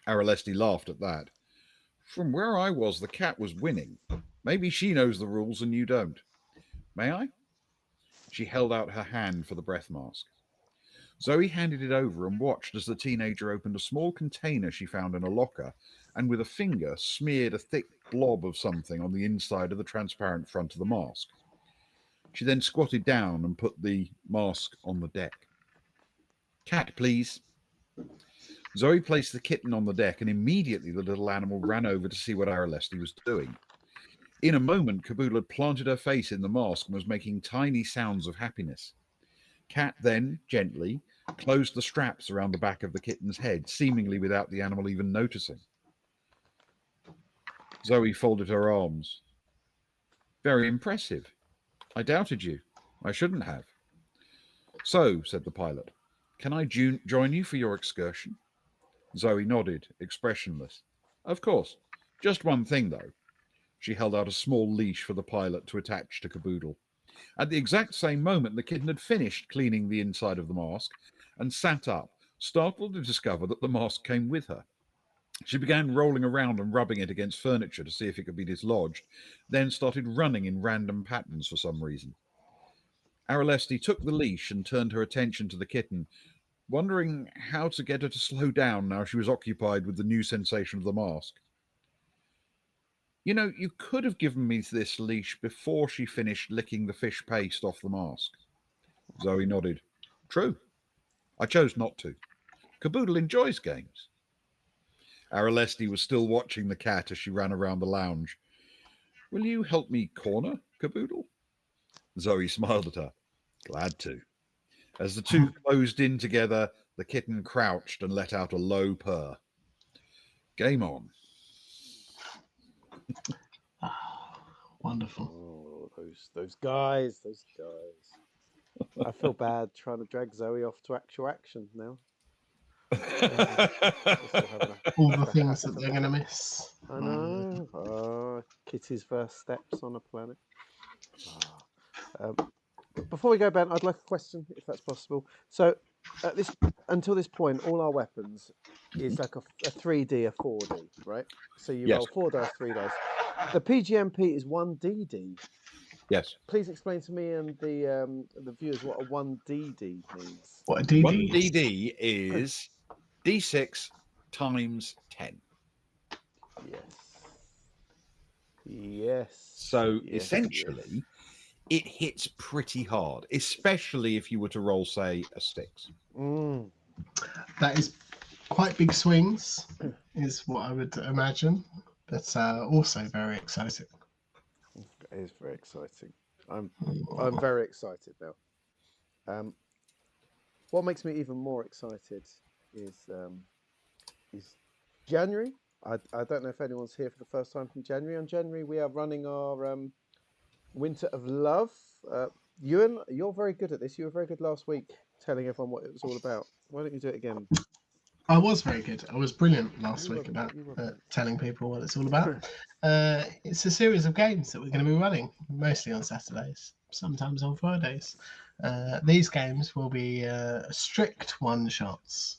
Aralesti laughed at that. From where I was, the cat was winning. Maybe she knows the rules and you don't. May I? She held out her hand for the breath mask. Zoe handed it over and watched as the teenager opened a small container she found in a locker and with a finger smeared a thick blob of something on the inside of the transparent front of the mask. She then squatted down and put the mask on the deck. Cat, please. Zoe placed the kitten on the deck and immediately the little animal ran over to see what Aralesti was doing. In a moment, Caboodle had planted her face in the mask and was making tiny sounds of happiness. Cat then, gently, closed the straps around the back of the kitten's head, seemingly without the animal even noticing. Zoe folded her arms. Very impressive. I doubted you. I shouldn't have. So, said the pilot, can I join you for your excursion? Zoe nodded, expressionless. Of course. Just one thing, though. She held out a small leash for the pilot to attach to Caboodle. At the exact same moment, the kitten had finished cleaning the inside of the mask and sat up, startled to discover that the mask came with her. She began rolling around and rubbing it against furniture to see if it could be dislodged, then started running in random patterns for some reason. Aralesti took the leash and turned her attention to the kitten, wondering how to get her to slow down now she was occupied with the new sensation of the mask. You know, you could have given me this leash before she finished licking the fish paste off the mask. Zoe nodded. True. I chose not to. Caboodle enjoys games. Aralesti was still watching the cat as she ran around the lounge. Will you help me corner, Caboodle? Zoe smiled at her. Glad to. As the two closed in together, the kitten crouched and let out a low purr. Game on. Wonderful. Oh, those guys. I feel bad trying to drag Zoe off to actual action now. All the things that they're going to miss. I know. Kitty's first steps on a planet. Before we go, Ben, I'd like a question, if that's possible. So, until this point, all our weapons is like a 3D, a 4D, right? So you roll 4 dice, 3 dice. The PGMP is 1DD. Yes. Please explain to me and the viewers what a 1DD means. What a DD One is. DD is D6 times 10. Yes. Yes. So yes, essentially, it hits pretty hard, especially if you were to roll, say, a 6. Mm. That is quite big swings, is what I would imagine, but also very exciting. It is very exciting. I'm very excited now. What makes me even more excited is January. I don't know if anyone's here for the first time from January. On January, we are running our Winter of Love. Ewan, you're very good at this. You were very good last week telling everyone what it was all about. Why don't you do it again? I was very good. I was brilliant last You week were- about you were brilliant. telling people what it's all about. It's a series of games that we're going to be running, mostly on Saturdays, sometimes on Fridays. These games will be strict one-shots,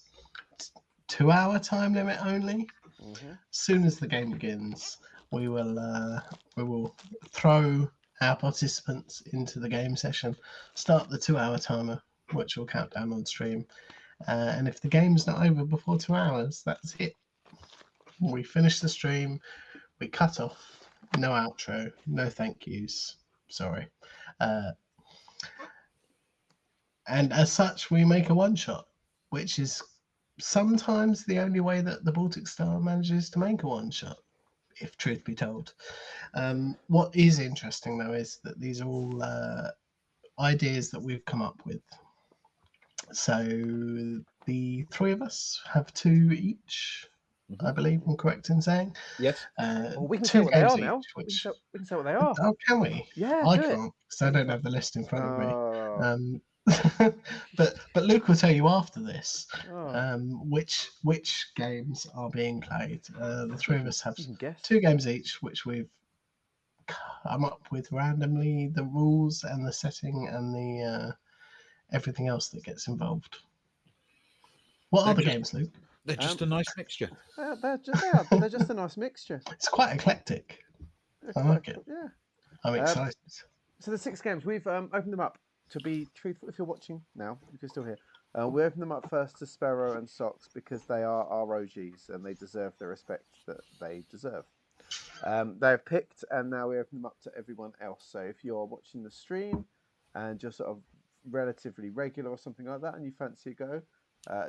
2-hour time limit only. Mm-hmm. As soon as the game begins, we will throw our participants into the game session, start the 2-hour timer, which will count down on stream. And if the game's not over before 2 hours, that's it. We finish the stream, we cut off, no outro, no thank yous. Sorry. And as such, we make a one shot, which is sometimes the only way that the Baltic Star manages to make a one shot, if truth be told. What is interesting, though, is that these are all ideas that we've come up with. So the three of us have 2 each. I believe I'm correct in saying. Yes. Well, we can say 2 what they games are each, now. which We can say what they are. oh, can we? Yeah, I do it. can't because I don't have the list in front of me. Oh. But Luke will tell you after this Oh. which games are being played. The three of us have You can guess. 2 games each, which we've come up with randomly, the rules and the setting and the everything else that gets involved. What are the games, Luke? They're just a nice mixture. They're just a nice mixture. It's quite eclectic. I like it. Yeah. I'm excited. So the 6 games, we've opened them up. To be truthful, if you're watching now, if you're still here, we opened them up first to Sparrow and Socks because they are our OGs and they deserve the respect that they deserve. They've picked, and now we open them up to everyone else. So if you're watching the stream and you're sort of relatively regular or something like that, and you fancy a go,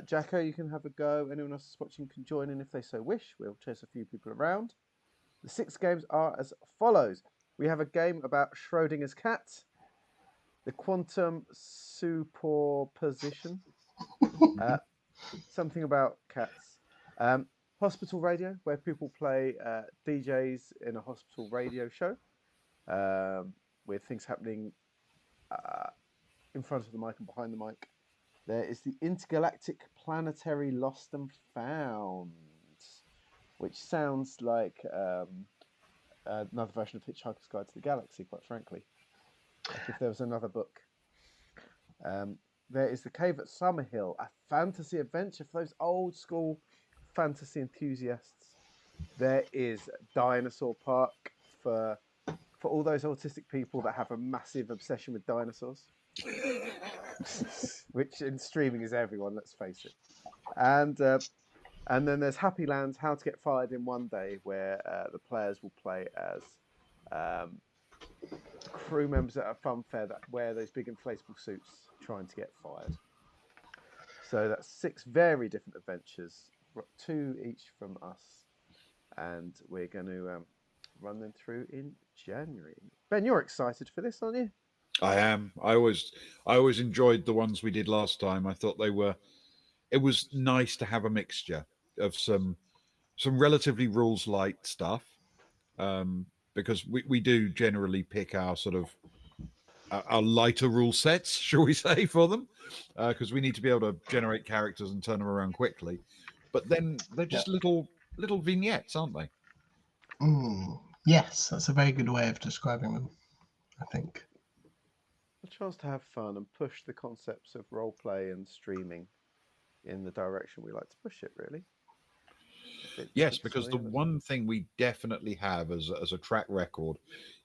Jacko, you can have a go. Anyone else that's watching can join in if they so wish. We'll chase a few people around. The 6 games are as follows. We have a game about Schrodinger's cat, the quantum superposition, something about cats, hospital radio, where people play DJs in a hospital radio show, with things happening in front of the mic and behind the mic. There is the Intergalactic Planetary Lost and Found, which sounds like another version of Hitchhiker's Guide to the Galaxy, quite frankly. Like if there was another book. There is the Cave at Summerhill, a fantasy adventure for those old school fantasy enthusiasts. There is Dinosaur Park for all those autistic people that have a massive obsession with dinosaurs, which in streaming is everyone. Let's face it. And then there's Happy Land, How to Get Fired in One Day, where the players will play as crew members at a fun fair that wear those big inflatable suits trying to get fired. So that's 6 very different adventures, 2 each from us, and we're going to run them through in January. Ben, you're excited for this, aren't you? I am. I always enjoyed the ones we did last time. I thought it was nice to have a mixture of some relatively rules light stuff, because we do generally pick our sort of our lighter rule sets, shall we say, for them, because we need to be able to generate characters and turn them around quickly. But then they're just little vignettes, aren't they? Yes, that's a very good way of describing them, I think. A chance to have fun and push the concepts of roleplay and streaming in the direction we like to push it, really. Yes, because the one thing we definitely have as a track record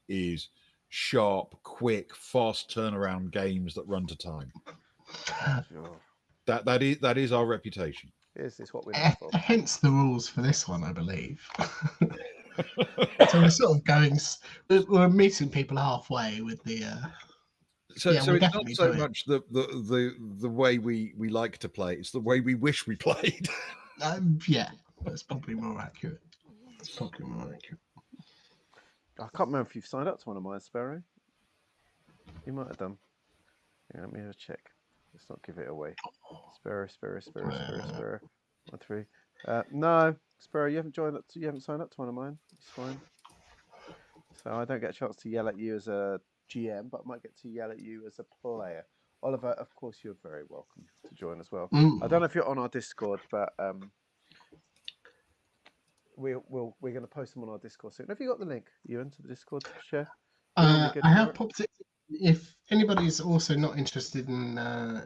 is sharp, quick, fast turnaround games that run to time. Sure. That is our reputation. Is this what we're known for? Hence the rules for this one, I believe. So we're sort of going. We're meeting people halfway with the. So we'll it's not definitely so do it. much the way we like to play; it's the way we wish we played. Yeah, that's probably more accurate. I can't remember if you've signed up to one of mine, Sparrow. You might have done. Yeah, let me have a check. Let's not give it away. Sparrow. 1, 3. No, Sparrow, you haven't joined up. You haven't signed up to one of mine. It's fine. So I don't get a chance to yell at you as a GM, but I might get to yell at you as a player. Oliver, of course, you're very welcome to join as well. I don't know if you're on our Discord, but we're going to post them on our Discord soon. Have you got the link, Ewan, to the Discord to share? I have popped it. If anybody's also not interested in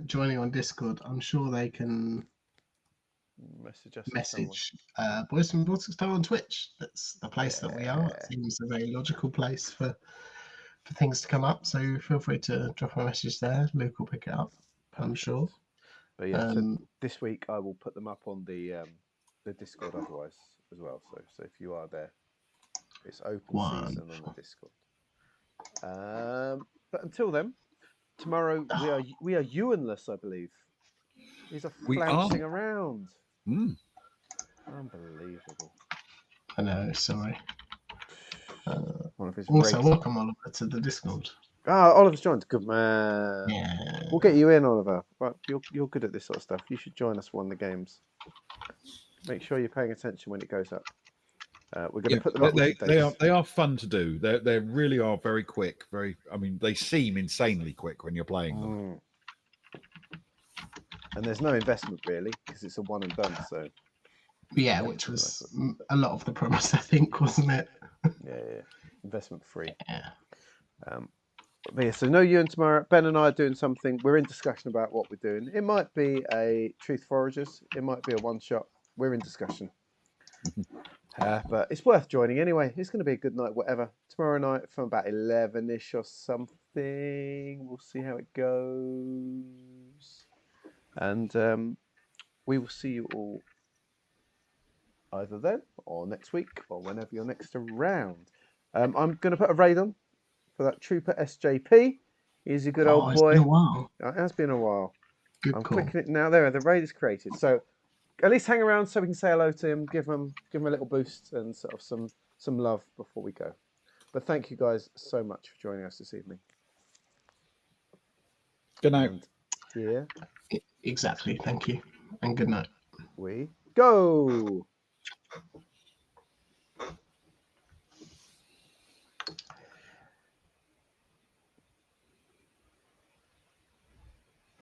joining on Discord, I'm sure they can message Boys from Baltic Star on Twitch. That's the place that we are. It seems a very logical place for things to come up. So feel free to drop a message there. Luke will pick it up, I'm sure. But yeah, so this week I will put them up on the Discord otherwise as well. So if you are there, it's open season on the Discord. But until then, tomorrow we are Ewanless, I believe. These are flouncing around. Unbelievable. I know, sorry. Also, welcome Oliver to the Discord. Oliver's joined. Good man. Yeah. We'll get you in, Oliver. Right, you're good at this sort of stuff. You should join us for one of the games. Make sure you're paying attention when it goes up. We're going to put them up. They are fun to do. They really are very quick. They seem insanely quick when you're playing them. And there's no investment really because it's a one and done. So yeah, which was a lot of the promise, I think, wasn't it? Yeah. Investment free. Yeah. But yeah, so no Ewan tomorrow. Ben and I are doing something. We're in discussion about what we're doing. It might be a Truth Foragers. It might be a one shot. We're in discussion. But it's worth joining anyway. It's going to be a good night, whatever. Tomorrow night from about 11-ish or something. We'll see how it goes. And we will see you all either then or next week or whenever you're next around. I'm going to put a raid on for that Trooper SJP. He's a good old boy. It's been a while. It has been a while. I'm clicking it now. There, the raid is created. So at least hang around so we can say hello to him, give him a little boost and sort of some love before we go. But thank you guys so much for joining us this evening. Good night. And here, exactly. Thank you, and good night. We go.